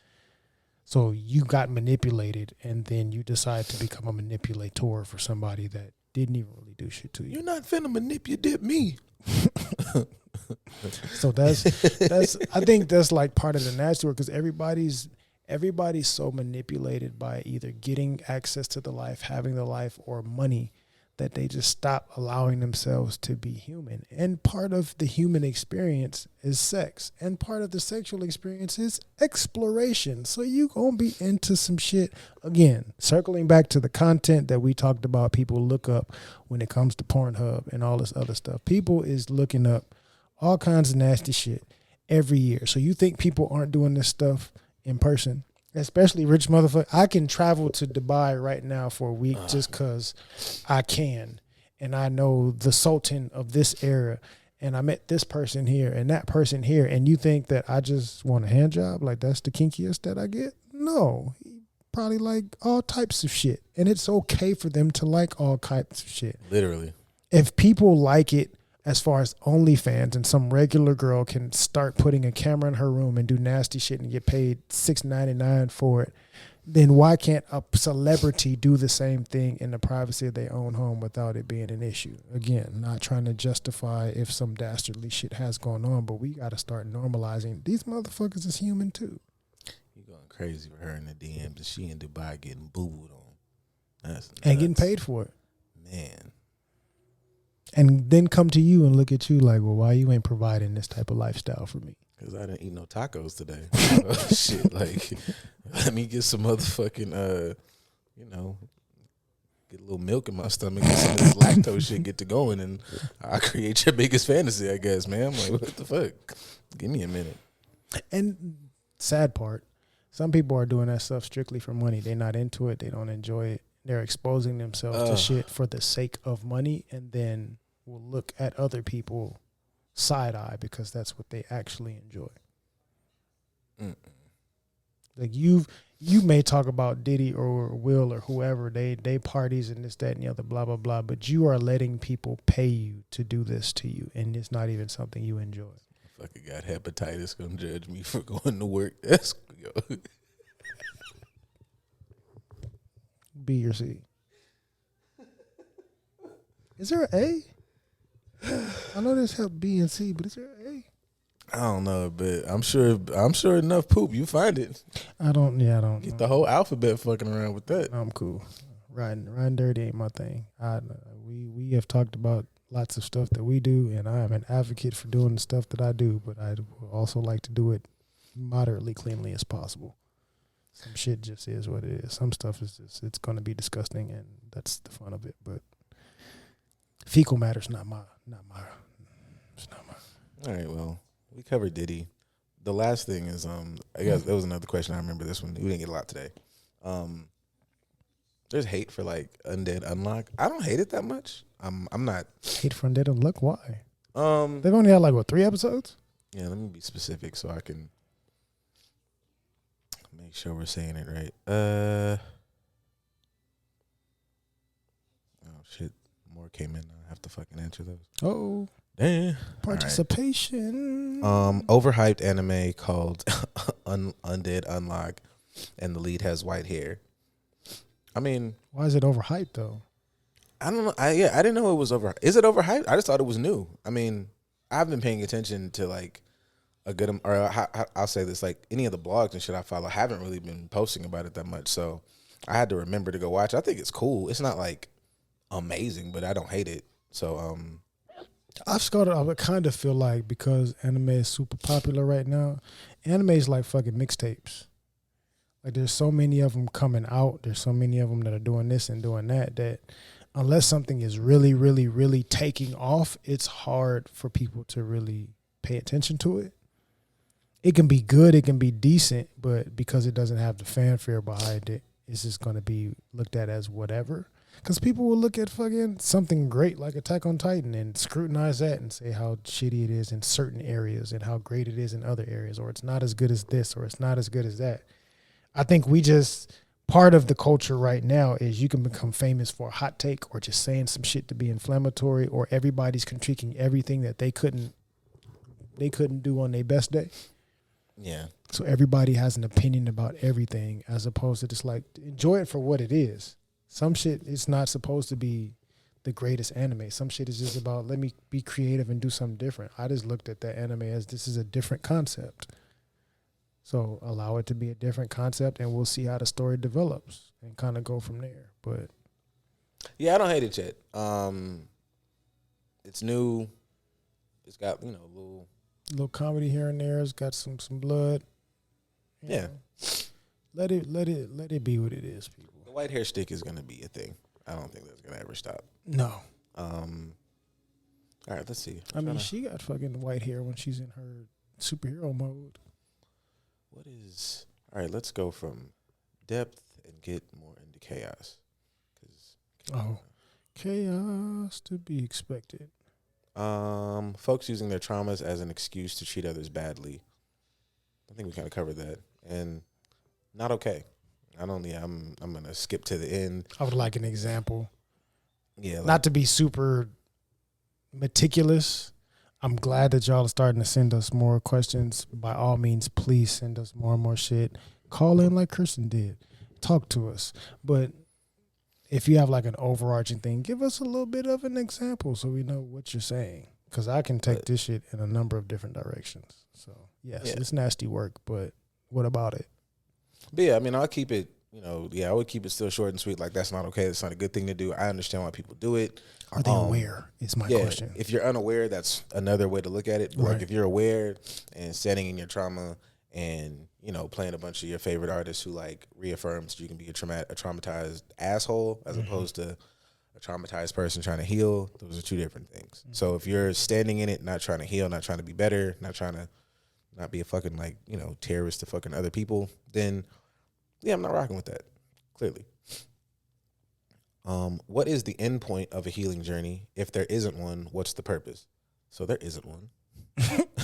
[SPEAKER 2] So you got manipulated and then you decide to become a manipulator for somebody that didn't even really do shit to you.
[SPEAKER 1] You're not finna manipulate me.
[SPEAKER 2] So that's I think that's like part of the nasty work because everybody's so manipulated by either getting access to the life, having the life, or money that they just stop allowing themselves to be human. And part of the human experience is sex. And part of the sexual experience is exploration. So you gonna be into some shit. Again, circling back to the content that we talked about, people look up when it comes to Pornhub and all this other stuff. People is looking up all kinds of nasty shit every year. So you think people aren't doing this stuff in person? Especially rich motherfucker. I can travel to Dubai right now for a week just because I can. And I know the Sultan of this era. And I met this person here and that person here. And you think that I just want a hand job? Like that's the kinkiest that I get? No. He probably like all types of shit. And it's okay for them to like all types of shit.
[SPEAKER 1] Literally.
[SPEAKER 2] If people like it, as far as OnlyFans, and some regular girl can start putting a camera in her room and do nasty shit and get paid $6.99 for it, then why can't a celebrity do the same thing in the privacy of their own home without it being an issue? Again, not trying to justify if some dastardly shit has gone on, but we got to start normalizing these motherfuckers is human too.
[SPEAKER 1] You going crazy with her in the DMs and she in Dubai getting booed on. That's nuts.
[SPEAKER 2] And getting paid for it.
[SPEAKER 1] Man.
[SPEAKER 2] And then come to you and look at you like, well, why you ain't providing this type of lifestyle for me?
[SPEAKER 1] Because I didn't eat no tacos today. Oh, shit, like, let me get some motherfucking, get a little milk in my stomach and some of this lactose shit get to going, and I create your biggest fantasy, I guess, man. I'm like, what the fuck? Give me a minute.
[SPEAKER 2] And sad part, some people are doing that stuff strictly for money. They're not into it. They don't enjoy it. They're exposing themselves to shit for the sake of money, and then will look at other people side eye because that's what they actually enjoy. Like you may talk about Diddy or Will or whoever, they parties and this, that, and the other, blah, blah, blah, but you are letting people pay you to do this to you, and it's not even something you enjoy.
[SPEAKER 1] Fucking got hepatitis, gonna judge me for going to work. That's
[SPEAKER 2] B or C. Is there an A? I know there's help B and C, but is there an A?
[SPEAKER 1] I don't know, but I'm sure enough poop, you find it.
[SPEAKER 2] I don't
[SPEAKER 1] Get the whole alphabet fucking around with that.
[SPEAKER 2] I'm cool. Riding dirty ain't my thing. We have talked about lots of stuff that we do, and I am an advocate for doing the stuff that I do, but I would also like to do it moderately cleanly as possible. Some shit just is what it is. Some stuff is just, it's going to be disgusting, and that's the fun of it. But fecal matter's not my.
[SPEAKER 1] All right, well, we covered Diddy. The last thing is, I guess there was another question. I remember this one. We didn't get a lot today. There's hate for like Undead Unlock. I don't hate it that much. I'm not
[SPEAKER 2] hate for Undead Unlock. Why?
[SPEAKER 1] They've
[SPEAKER 2] only had like 3 episodes.
[SPEAKER 1] Yeah, let me be specific so I can make sure we're saying it right. Oh shit, more came in. I have to fucking answer those.
[SPEAKER 2] Oh,
[SPEAKER 1] damn.
[SPEAKER 2] Participation.
[SPEAKER 1] Right. Overhyped anime called Undead Unlock, and the lead has white hair. I mean,
[SPEAKER 2] why is it overhyped though?
[SPEAKER 1] I don't know. I didn't know it was over. Is it overhyped? I just thought it was new. I mean, I've been paying attention to like a good, or I'll say this, like any of the blogs and shit I follow haven't really been posting about it that much. So I had to remember to go watch. I think it's cool. It's not like amazing, but I don't hate it. So
[SPEAKER 2] I kind of feel like because anime is super popular right now, anime is like fucking mixtapes. Like there's so many of them coming out. There's so many of them that are doing this and doing that unless something is really, really, really taking off, it's hard for people to really pay attention to it. It can be good, it can be decent, but because it doesn't have the fanfare behind it, it's just going to be looked at as whatever. Because people will look at fucking something great like Attack on Titan and scrutinize that and say how shitty it is in certain areas and how great it is in other areas, or it's not as good as this, or it's not as good as that. I think part of the culture right now is you can become famous for a hot take or just saying some shit to be inflammatory, or everybody's critiquing everything that they couldn't do on their best day.
[SPEAKER 1] Yeah.
[SPEAKER 2] So everybody has an opinion about everything as opposed to just like enjoy it for what it is. Some shit is not supposed to be the greatest anime. Some shit is just about let me be creative and do something different. I just looked at that anime as this is a different concept. So allow it to be a different concept, and we'll see how the story develops and kind of go from there. But
[SPEAKER 1] yeah, I don't hate it yet. It's new. It's got a
[SPEAKER 2] little comedy here and there. It's got some blood.
[SPEAKER 1] Yeah.
[SPEAKER 2] Let it be what it is, people.
[SPEAKER 1] The white hair stick is gonna be a thing. I don't think that's gonna ever stop.
[SPEAKER 2] No.
[SPEAKER 1] All right, let's see.
[SPEAKER 2] She got fucking white hair when she's in her superhero mode.
[SPEAKER 1] All right, let's go from depth and get more into chaos.
[SPEAKER 2] Chaos to be expected.
[SPEAKER 1] Folks using their traumas as an excuse to treat others badly. I think we kind of covered that. And not okay. I'm going to skip to the end.
[SPEAKER 2] I would like an example.
[SPEAKER 1] Yeah.
[SPEAKER 2] Not to be super meticulous. I'm glad that y'all are starting to send us more questions. By all means, please send us more and more shit. Call in like Kirsten did. Talk to us. But if you have like an overarching thing, give us a little bit of an example so we know what you're saying. Because I can take this shit in a number of different directions. So, yes, it's nasty work, but what about it?
[SPEAKER 1] But yeah, I mean, I'll keep it, I would keep it still short and sweet. Like, that's not okay. That's not a good thing to do. I understand why people do it.
[SPEAKER 2] Are they aware is my question.
[SPEAKER 1] If you're unaware, that's another way to look at it. Right. Like, if you're aware and standing in your trauma and, playing a bunch of your favorite artists who, like, reaffirms you can be a traumatized asshole as opposed to a traumatized person trying to heal, those are two different things. So if you're standing in it, not trying to heal, not trying to be better, not trying to not be a fucking, like, terrorist to fucking other people, then, yeah, I'm not rocking with that, clearly. What is the end point of a healing journey? If there isn't one, what's the purpose? So there isn't one.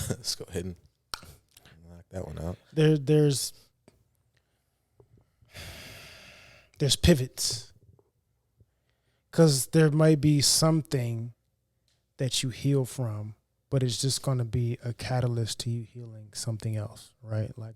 [SPEAKER 1] Let's go ahead and knock that one out.
[SPEAKER 2] There's pivots. Because there might be something that you heal from, but it's just going to be a catalyst to you healing something else, right? Like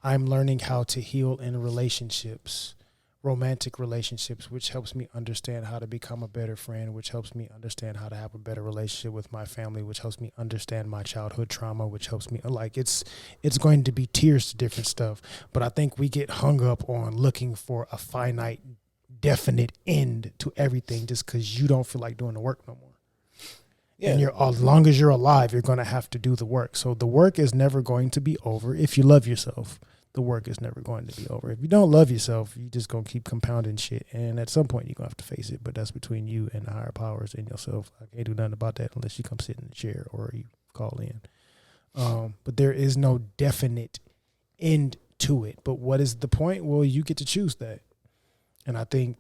[SPEAKER 2] I'm learning how to heal in relationships, romantic relationships, which helps me understand how to become a better friend, which helps me understand how to have a better relationship with my family, which helps me understand my childhood trauma, which helps me, like, it's going to be tiers to different stuff. But I think we get hung up on looking for a finite, definite end to everything just because you don't feel like doing the work no more. Yeah. And as long as you're alive, you're going to have to do the work. So the work is never going to be over if you love yourself. The work is never going to be over. If you don't love yourself, you just going to keep compounding shit. And at some point, you're going to have to face it. But that's between you and the higher powers and yourself. I can't do nothing about that unless you come sit in the chair or you call in. But there is no definite end to it. But what is the point? Well, you get to choose that. And I think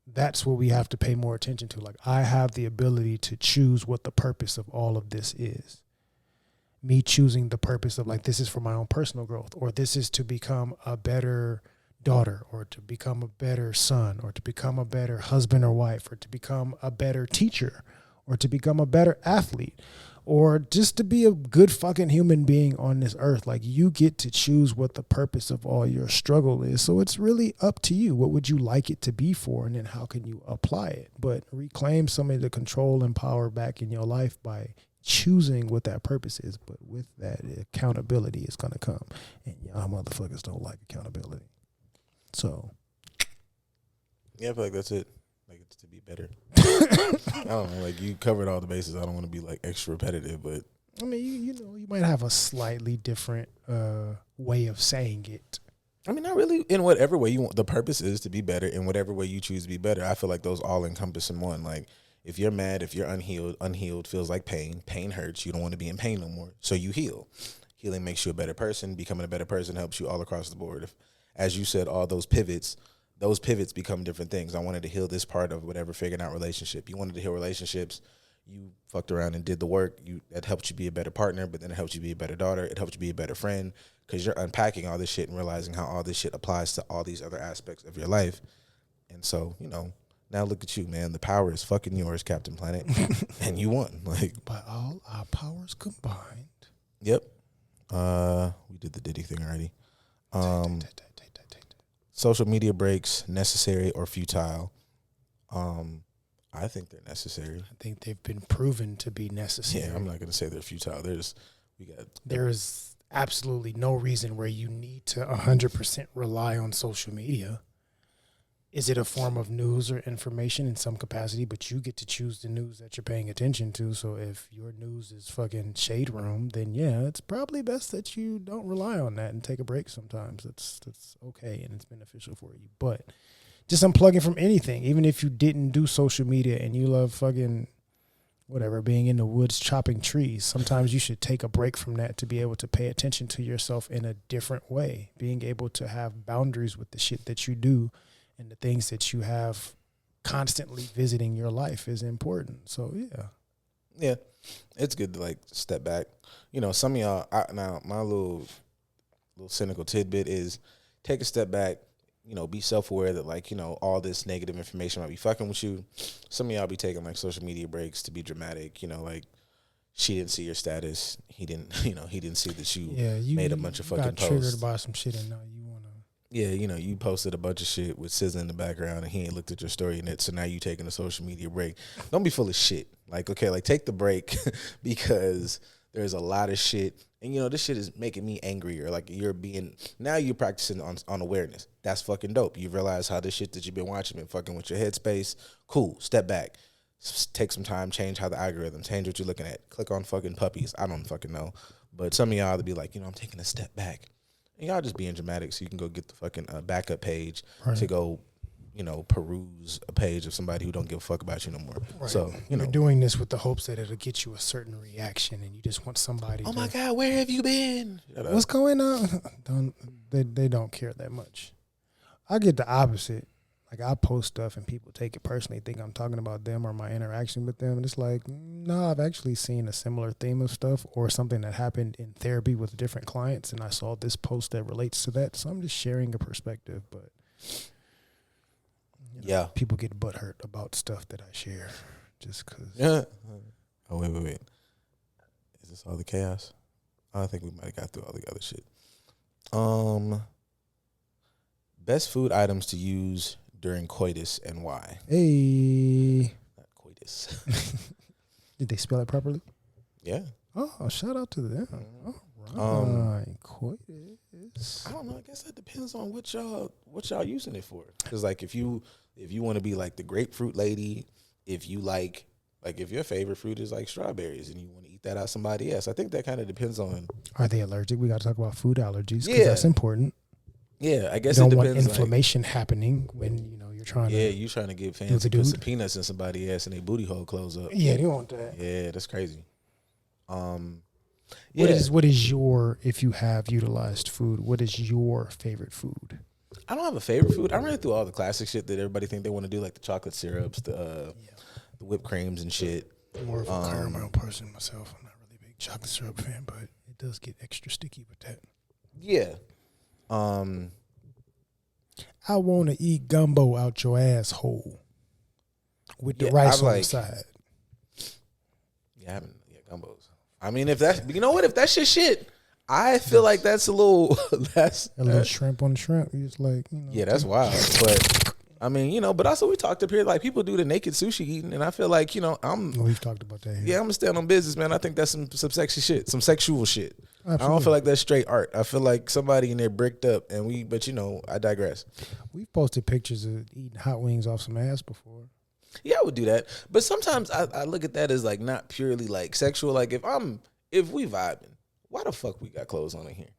[SPEAKER 2] that's what we have to pay more attention to. Like, I have the ability to choose what the purpose of all of this is. Me choosing the purpose of, like, this is for my own personal growth, or this is to become a better daughter, or to become a better son, or to become a better husband or wife, or to become a better teacher, or to become a better athlete, or just to be a good fucking human being on this earth. Like, you get to choose what the purpose of all your struggle is. So it's really up to you. What would you like it to be for? And then how can you apply it? But reclaim some of the control and power back in your life by choosing what that purpose is. But with that, accountability is going to come. And y'all motherfuckers don't like accountability. So.
[SPEAKER 1] Yeah, I feel like that's it. Like, it's to be better. I don't know. Like, you covered all the bases. I don't want to be, like, extra repetitive, but.
[SPEAKER 2] I mean, you might have a slightly different way of saying it.
[SPEAKER 1] I mean, not really in whatever way you want. The purpose is to be better in whatever way you choose to be better. I feel like those all encompass in one. Like, if you're mad, if you're unhealed feels like pain. Pain hurts. You don't want to be in pain no more. So you heal. Healing makes you a better person. Becoming a better person helps you all across the board. If, as you said, all those pivots become different things. I wanted to heal this part of whatever figuring out relationship. You wanted to heal relationships. You fucked around and did the work. That helped you be a better partner, but then it helped you be a better daughter. It helped you be a better friend because you're unpacking all this shit and realizing how all this shit applies to all these other aspects of your life. And so, now look at you, man. The power is fucking yours, Captain Planet. And you won. Like,
[SPEAKER 2] by all our powers combined.
[SPEAKER 1] Yep. We did the Diddy thing already. Social media breaks, necessary or futile? I think they're necessary.
[SPEAKER 2] I think they've been proven to be necessary.
[SPEAKER 1] Yeah, I'm not going to say they're futile.
[SPEAKER 2] There's absolutely no reason where you need to 100% rely on social media. Is it a form of news or information in some capacity? But you get to choose the news that you're paying attention to. So if your news is fucking Shade Room, then yeah, it's probably best that you don't rely on that and take a break sometimes. That's okay and it's beneficial for you. But just unplugging from anything, even if you didn't do social media and you love fucking whatever, being in the woods chopping trees, sometimes you should take a break from that to be able to pay attention to yourself in a different way. Being able to have boundaries with the shit that you do and the things that you have constantly visiting your life is important. So, yeah.
[SPEAKER 1] Yeah, it's good to, like, step back. Some of y'all, now, my little cynical tidbit is take a step back be self-aware that, like, all this negative information might be fucking with you. Some of y'all be taking, like, social media breaks to be dramatic, like, she didn't see your status. He didn't, he didn't see that you made a bunch of fucking
[SPEAKER 2] got
[SPEAKER 1] posts.
[SPEAKER 2] Triggered by some shit and now you want to.
[SPEAKER 1] Yeah, you posted a bunch of shit with SZA in the background and he ain't looked at your story in it, so now you taking a social media break. Don't be full of shit. Like, okay, like, take the break because there's a lot of shit. And, this shit is making me angrier. Like, now you're practicing on awareness. That's fucking dope. You realize how this shit that you've been watching been fucking with your headspace. Cool. Step back. Take some time, change how the algorithm, change what you're looking at. Click on fucking puppies. I don't fucking know. But some of y'all would be like, I'm taking a step back. And y'all just being dramatic so you can go get the fucking backup page to go, peruse a page of somebody who don't give a fuck about you no more.
[SPEAKER 2] Right.
[SPEAKER 1] So,
[SPEAKER 2] you're doing this with the hopes that it'll get you a certain reaction and you just want somebody
[SPEAKER 1] oh my God, where have you been?
[SPEAKER 2] What's going on? They don't care that much. I get the opposite. Like, I post stuff and people take it personally, think I'm talking about them or my interaction with them. And it's like, no, I've actually seen a similar theme of stuff or something that happened in therapy with different clients. And I saw this post that relates to that. So I'm just sharing a perspective. But
[SPEAKER 1] yeah,
[SPEAKER 2] people get butthurt about stuff that I share just because.
[SPEAKER 1] Yeah. Oh, wait. Is this all the chaos? I think we might have got through all the other shit. Best food items to use during coitus and why?
[SPEAKER 2] Hey.
[SPEAKER 1] Not coitus.
[SPEAKER 2] Did they spell it properly?
[SPEAKER 1] Yeah.
[SPEAKER 2] Oh, shout out to them.
[SPEAKER 1] Mm-hmm.
[SPEAKER 2] All right. Coitus.
[SPEAKER 1] I don't know. I guess that depends on what y'all using it for. Because, like, if you want to be like the grapefruit lady, if you like if your favorite fruit is like strawberries and you want to eat that out somebody else, I think that kind of depends on.
[SPEAKER 2] Are they allergic? We got to talk about food allergies because that's important.
[SPEAKER 1] Yeah, I guess
[SPEAKER 2] you
[SPEAKER 1] it
[SPEAKER 2] don't
[SPEAKER 1] depends.
[SPEAKER 2] Want inflammation happening when you're trying to.
[SPEAKER 1] Yeah, you trying to get fancy, put some peanuts in somebody's ass and they booty hole close up.
[SPEAKER 2] Yeah, they want that.
[SPEAKER 1] Yeah, that's crazy.
[SPEAKER 2] What is your, if you have utilized food, what is your favorite food?
[SPEAKER 1] I don't have a favorite food. I ran through all the classic shit that everybody think they want to do, like the chocolate syrups, the whipped creams and shit.
[SPEAKER 2] I'm more of a caramel person myself. I'm not really a big chocolate syrup fan, but it does get extra sticky with that.
[SPEAKER 1] Yeah.
[SPEAKER 2] I want to eat gumbo out your asshole with the rice on the side.
[SPEAKER 1] Yeah, gumbos. I mean, if that's, if that's your shit, I feel like that's a little,
[SPEAKER 2] little shrimp on the shrimp. It's like,
[SPEAKER 1] yeah, that's wild. But I mean, but also we talked up here, like people do the naked sushi eating, and I feel like,
[SPEAKER 2] we've talked about that here.
[SPEAKER 1] Yeah, I'm gonna stand on business, man. I think that's some sexy shit, some sexual shit. Absolutely. I don't feel like that's straight art. I feel like somebody in there bricked up, but I digress. We've
[SPEAKER 2] posted pictures of eating hot wings off some ass before.
[SPEAKER 1] Yeah, I would do that. But sometimes I look at that as like not purely like sexual. Like if we vibing, why the fuck we got clothes on in here?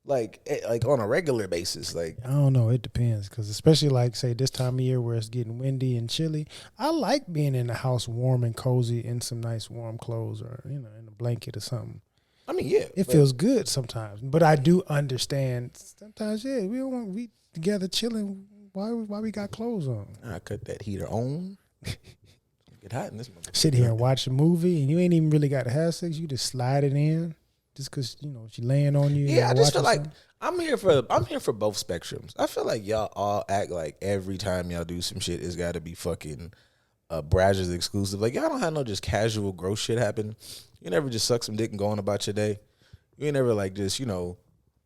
[SPEAKER 1] Like on a regular basis. Like,
[SPEAKER 2] I don't know. It depends. Because especially like say this time of year where it's getting windy and chilly, I like being in the house warm and cozy in some nice warm clothes or, in a blanket or something.
[SPEAKER 1] I mean, yeah.
[SPEAKER 2] It feels good sometimes. But I do understand sometimes, we don't want to be together chilling. Why we got clothes on?
[SPEAKER 1] I cut that heater on. Get hot in this motherfucker.
[SPEAKER 2] Sit here and watch a movie and you ain't even really got to have sex. You just slide it in just because, she laying on you.
[SPEAKER 1] Yeah, I just feel like I'm here for both spectrums. I feel like y'all all act like every time y'all do some shit, it's got to be fucking Brazzers exclusive. Like, y'all don't have no just casual gross shit happen. You never just suck some dick and go on about your day. You ain't never like just,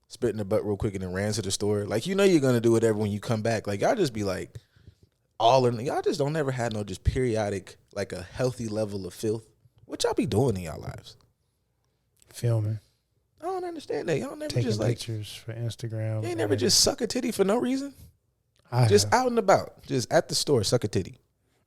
[SPEAKER 1] spit in the butt real quick and then ran to the store. Like, you're going to do whatever when you come back. Like, y'all just be like y'all just don't never have no just periodic, like a healthy level of filth. What y'all be doing in y'all lives?
[SPEAKER 2] Filming.
[SPEAKER 1] I don't understand that. Y'all never
[SPEAKER 2] taking
[SPEAKER 1] just like
[SPEAKER 2] pictures for Instagram.
[SPEAKER 1] You ain't never just suck a titty for no reason?
[SPEAKER 2] I
[SPEAKER 1] just
[SPEAKER 2] have.
[SPEAKER 1] Out and about. Just at the store, suck a titty.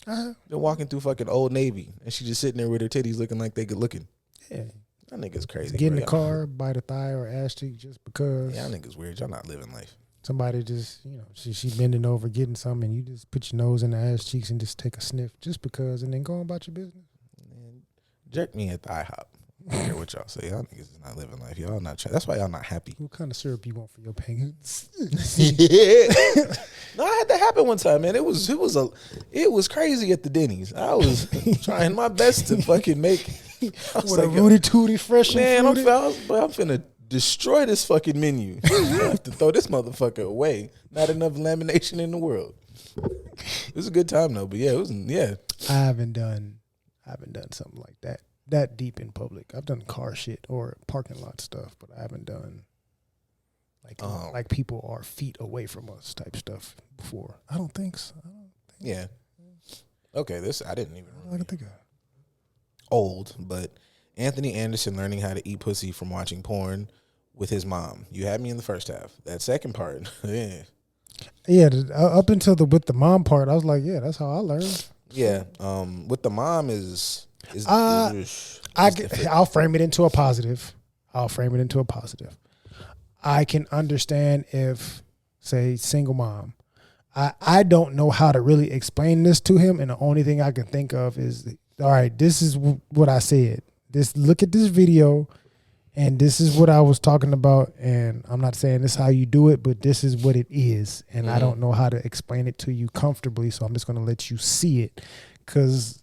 [SPEAKER 1] They're walking through fucking Old Navy and she just sitting there with her titties looking like they good looking.
[SPEAKER 2] Yeah.
[SPEAKER 1] That nigga's crazy.
[SPEAKER 2] Get in the car, bite a thigh or ass cheek just because.
[SPEAKER 1] Yeah, that nigga's weird. Y'all not living life.
[SPEAKER 2] Somebody just, she bending over getting something and you just put your nose in the ass cheeks and just take a sniff just because and then go on about your business.
[SPEAKER 1] Man, jerk me at the IHOP. I don't care what y'all say. Y'all niggas is not living life. Y'all not. That's why y'all not happy.
[SPEAKER 2] What kind of syrup you want for your pancakes?
[SPEAKER 1] No, I had that happen one time, man. It was crazy at the Denny's. I was trying my best to fucking make.
[SPEAKER 2] What a Rudy Tooty fresh.
[SPEAKER 1] Man, I'm finna destroy this fucking menu. You have to throw this motherfucker away. Not enough lamination in the world. It was a good time though, but yeah, it was
[SPEAKER 2] I haven't done something like that deep in public. I've done car shit or parking lot stuff, but I haven't done like people are feet away from us type stuff before. I don't think so.
[SPEAKER 1] Yeah. Okay, this I didn't even
[SPEAKER 2] I don't think
[SPEAKER 1] old, but Anthony Anderson learning how to eat pussy from watching porn with his mom. You had me in the first half. That second part, yeah.
[SPEAKER 2] Yeah, up until with the mom part, I was like, yeah, that's how I learned.
[SPEAKER 1] Yeah, with the mom
[SPEAKER 2] I'll frame it into a positive. I can understand if, say, single mom. I don't know how to really explain this to him, and the only thing I can think of is, all right, this is what I said. Look at this video, and this is what I was talking about, and I'm not saying this is how you do it, but this is what it is, and I don't know how to explain it to you comfortably, so I'm just going to let you see it, because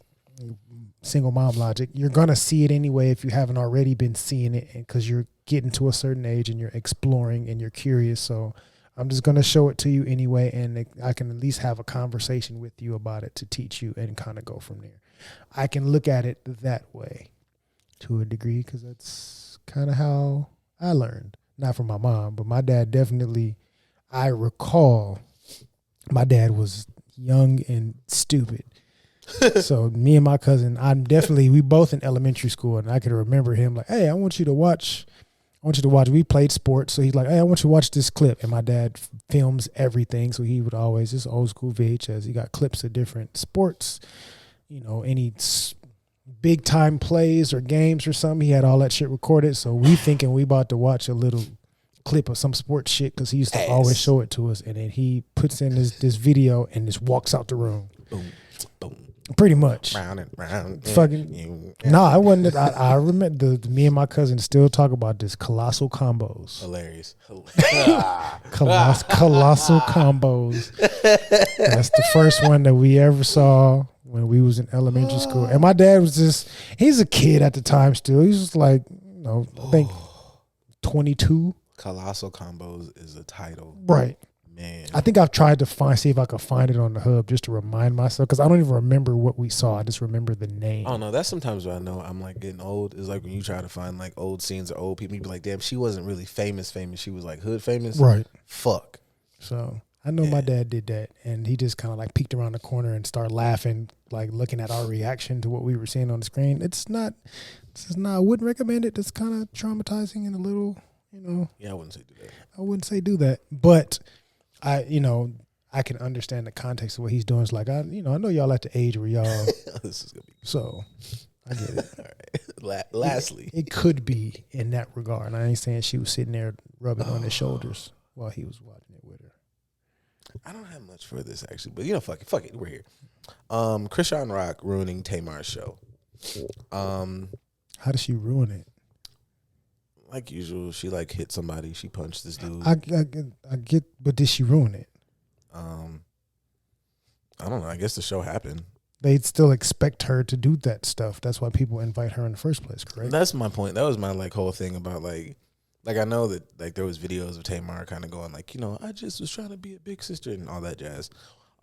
[SPEAKER 2] single mom logic, you're going to see it anyway if you haven't already been seeing it, because you're getting to a certain age and you're exploring and you're curious, so I'm just going to show it to you anyway, and I can at least have a conversation with you about it to teach you and kind of go from there. I can look at it that way to a degree because that's kind of how I learned. Not from my mom, but my dad definitely, I recall my dad was young and stupid. So me and my cousin, we both in elementary school, and I could remember him like, hey, I want you to watch. We played sports. So he's like, hey, I want you to watch this clip. And my dad films everything. So he would always, this old school VHS, he got clips of different sports, any big time plays or games or something. He had all that shit recorded. So we thinking we about to watch a little clip of some sports shit because he used to always show it to us. And then he puts in this video and just walks out the room.
[SPEAKER 1] Boom, boom.
[SPEAKER 2] Pretty much.
[SPEAKER 1] Round and round.
[SPEAKER 2] Fucking. No, I wasn't. I remember me and my cousin still talk about this colossal combos.
[SPEAKER 1] Hilarious.
[SPEAKER 2] Colossal combos. That's the first one that we ever saw when we was in elementary school. And my dad was he's a kid at the time still. He was just like, I think 22.
[SPEAKER 1] Colossal Combos is a title.
[SPEAKER 2] Right.
[SPEAKER 1] Man.
[SPEAKER 2] I think I've tried to see if I could find it on the hub just to remind myself, because I don't even remember what we saw. I just remember the name.
[SPEAKER 1] Oh no, that's sometimes what I know I'm like getting old. Is like when you try to find like old scenes or old people, you be like, damn, she wasn't really famous. She was like hood famous.
[SPEAKER 2] Right.
[SPEAKER 1] Fuck.
[SPEAKER 2] So I know my dad did that, and he just kind of like peeked around the corner and started laughing, like looking at our reaction to what we were seeing on the screen. I wouldn't recommend it. It's kind of traumatizing and a little,
[SPEAKER 1] Yeah, I wouldn't say do that.
[SPEAKER 2] I wouldn't say do that, but I can understand the context of what he's doing. It's like, I know y'all at the age where y'all.
[SPEAKER 1] This is gonna be.
[SPEAKER 2] So, I get it.
[SPEAKER 1] All right. Lastly,
[SPEAKER 2] it could be in that regard. And I ain't saying she was sitting there rubbing on his shoulders while he was watching it with her.
[SPEAKER 1] I don't have much for this actually, but fuck it, we're here. Krishan Rock ruining Tamar's show.
[SPEAKER 2] How does she ruin it?
[SPEAKER 1] Like usual, she like hit somebody. She punched this dude.
[SPEAKER 2] I get, but did she ruin it?
[SPEAKER 1] I don't know. I guess the show happened.
[SPEAKER 2] They'd still expect her to do that stuff. That's why people invite her in the first place, correct?
[SPEAKER 1] That's my point. That was my like whole thing about like I know that like there was videos of Tamar kind of going like, I just was trying to be a big sister and all that jazz.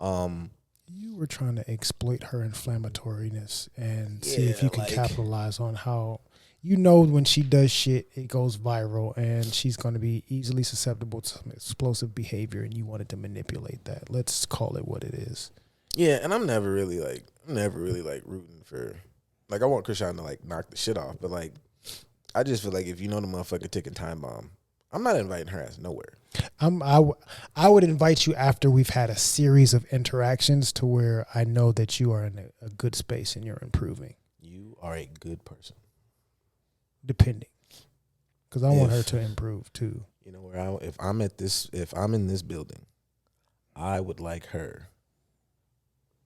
[SPEAKER 2] You were trying to exploit her inflammatoriness and see if you can capitalize on how. When she does shit, it goes viral, and she's going to be easily susceptible to some explosive behavior, and you wanted to manipulate that. Let's call it what it is.
[SPEAKER 1] Yeah, and I'm never really rooting for, like, I want Krishan to like knock the shit off, but like, I just feel like if the motherfucker ticking time bomb, I'm not inviting her ass nowhere. I would invite you after we've had a series of interactions to where I know that you are in a good space and you're improving. You are a good person.
[SPEAKER 2] Depending, because I want her to improve too.
[SPEAKER 1] If I'm in this building, I would like her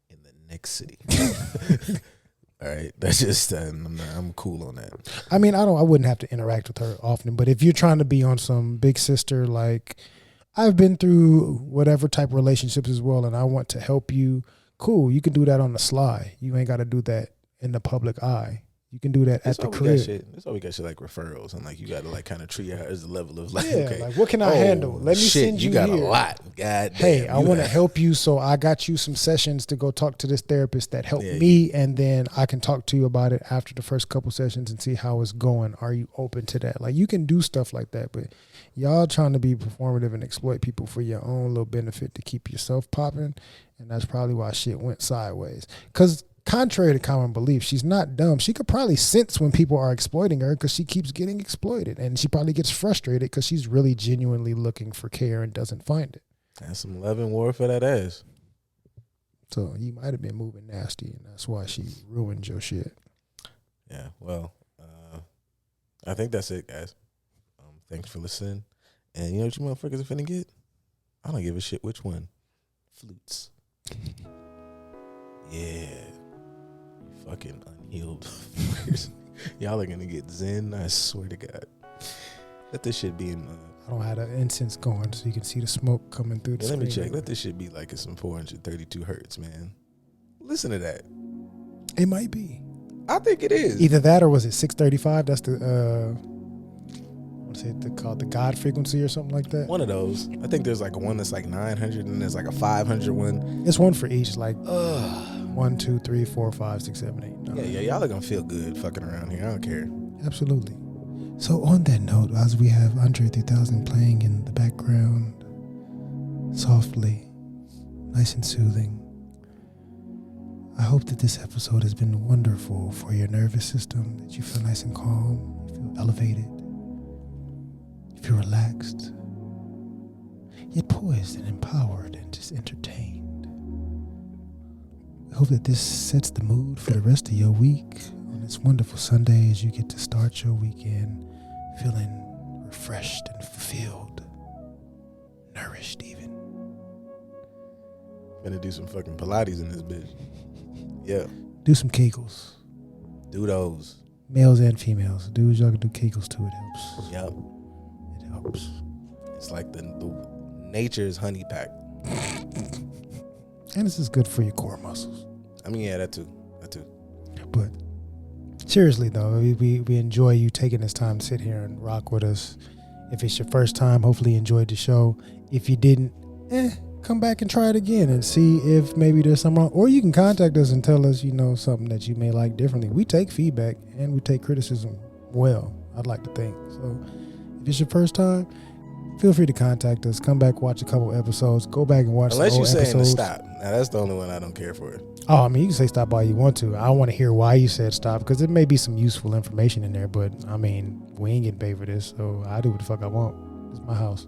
[SPEAKER 1] in the next city. All right, that's just I'm cool on that.
[SPEAKER 2] I mean, I wouldn't have to interact with her often, but if you're trying to be on some big sister, like I've been through whatever type of relationships as well, and I want to help you. Cool, you can do that on the sly. You ain't got to do that in the public eye. You can do that at the crib.
[SPEAKER 1] That's why we got shit like referrals, and like you got to like kind of treat her as the level of like,
[SPEAKER 2] Yeah,
[SPEAKER 1] okay,
[SPEAKER 2] like what can I handle? Let me send you
[SPEAKER 1] got
[SPEAKER 2] here.
[SPEAKER 1] a lot. God damn,
[SPEAKER 2] hey, I want to help you, so I got you some sessions to go talk to this therapist that helped me, and then I can talk to you about it after the first couple sessions and see how it's going. Are you open to that? Like you can do stuff like that, but y'all trying to be performative and exploit people for your own little benefit to keep yourself popping, and that's probably why shit went sideways. Because contrary to common belief, she's not dumb. She could probably sense when people are exploiting her because she keeps getting exploited. And she probably gets frustrated because she's really genuinely looking for care and doesn't find it.
[SPEAKER 1] That's some love and war for that ass.
[SPEAKER 2] So you might have been moving nasty, and that's why she ruined your shit.
[SPEAKER 1] Yeah, well, I think that's it, guys. Thanks for listening. And you know what you motherfuckers are finna get? I don't give a shit which one. Flutes. Yeah. Fucking unhealed fuckers. Y'all are gonna get zen, I swear to God. Let this shit be in
[SPEAKER 2] I don't have the incense going so you can see the smoke coming through the
[SPEAKER 1] let me
[SPEAKER 2] screen.
[SPEAKER 1] check. Let this shit be like it's some 432 hertz, man. Listen to that.
[SPEAKER 2] It might be.
[SPEAKER 1] I think it is.
[SPEAKER 2] Either that or was it 635? That's the what's it called? The God frequency or something like that?
[SPEAKER 1] One of those. I think there's like a one that's like 900 and there's like a 500 one.
[SPEAKER 2] It's one for each, like 1, 2, 3, 4, 5, 6, 7, 8, 9.
[SPEAKER 1] Yeah, y'all are gonna feel good fucking around here. I don't care.
[SPEAKER 2] Absolutely. So on that note, as we have Andre 3000 playing in the background, softly, nice and soothing, I hope that this episode has been wonderful for your nervous system, that you feel nice and calm, you feel elevated, you feel relaxed, yet poised and empowered and just entertained. I hope that this sets the mood for the rest of your week on this wonderful Sunday as you get to start your weekend feeling refreshed and fulfilled, nourished even.
[SPEAKER 1] Gonna do some fucking Pilates in this bitch. Yeah.
[SPEAKER 2] Do some Kegels.
[SPEAKER 1] Do those.
[SPEAKER 2] Males and females. Dudes, y'all can do Kegels too. It helps.
[SPEAKER 1] Yep.
[SPEAKER 2] It helps.
[SPEAKER 1] It's like the nature's honey pack.
[SPEAKER 2] And this is good for your core muscles.
[SPEAKER 1] I mean, yeah, that too.
[SPEAKER 2] But seriously, though, we enjoy you taking this time to sit here and rock with us. If it's your first time, hopefully you enjoyed the show. If you didn't, come back and try it again and see if maybe there's something wrong. Or you can contact us and tell us, something that you may like differently. We take feedback and we take criticism well, I'd like to think. So if it's your first time, feel free to contact us. Come back, watch a couple episodes. Go back and watch
[SPEAKER 1] Unless
[SPEAKER 2] the old
[SPEAKER 1] you're saying to
[SPEAKER 2] episodes.
[SPEAKER 1] stop. Now, that's the only one I don't care for.
[SPEAKER 2] Oh, I mean, you can say stop all you want to. I want to hear why you said stop because there may be some useful information in there. But, I mean, we ain't getting paid for this, so I do what the fuck I want. It's my house.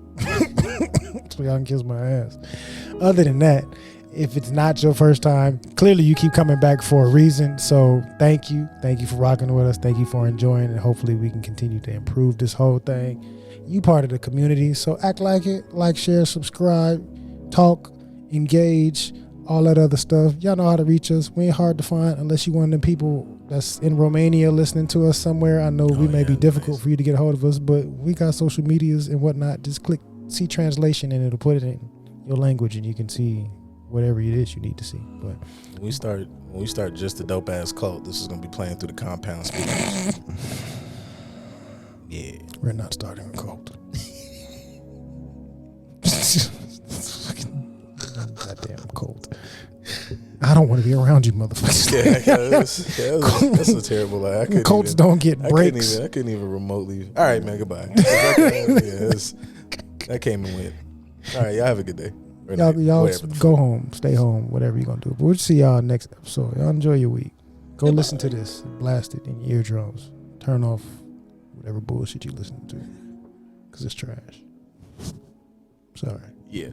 [SPEAKER 2] So y'all can kiss my ass. Other than that, if it's not your first time, clearly you keep coming back for a reason. So thank you. Thank you for rocking with us. Thank you for enjoying. And hopefully we can continue to improve this whole thing. You part of the community, so act like it. Like, share, subscribe, talk, engage, all that other stuff. Y'all know how to reach us. We ain't hard to find unless you one of them people that's in Romania listening to us somewhere. I know we may be difficult for you to get a hold of us, but we got social medias and whatnot. Just click see translation and it'll put it in your language and you can see whatever it is you need to see. But
[SPEAKER 1] when we start just a dope ass cult, this is gonna be playing through the compound speakers. Yeah.
[SPEAKER 2] We're not starting a cult. Goddamn cult. I don't want to be around you, motherfuckers.
[SPEAKER 1] That's a terrible lie.
[SPEAKER 2] Cults don't get breaks.
[SPEAKER 1] I couldn't even remotely. All right, man, goodbye. That came and went. All right, y'all have a good day.
[SPEAKER 2] Y'all go home, stay home, whatever you're going to do. But we'll see y'all next episode. Y'all enjoy your week. Go listen to this. Blast it in your eardrums. Turn off whatever bullshit you listen to because it's trash. Sorry.
[SPEAKER 1] Yeah.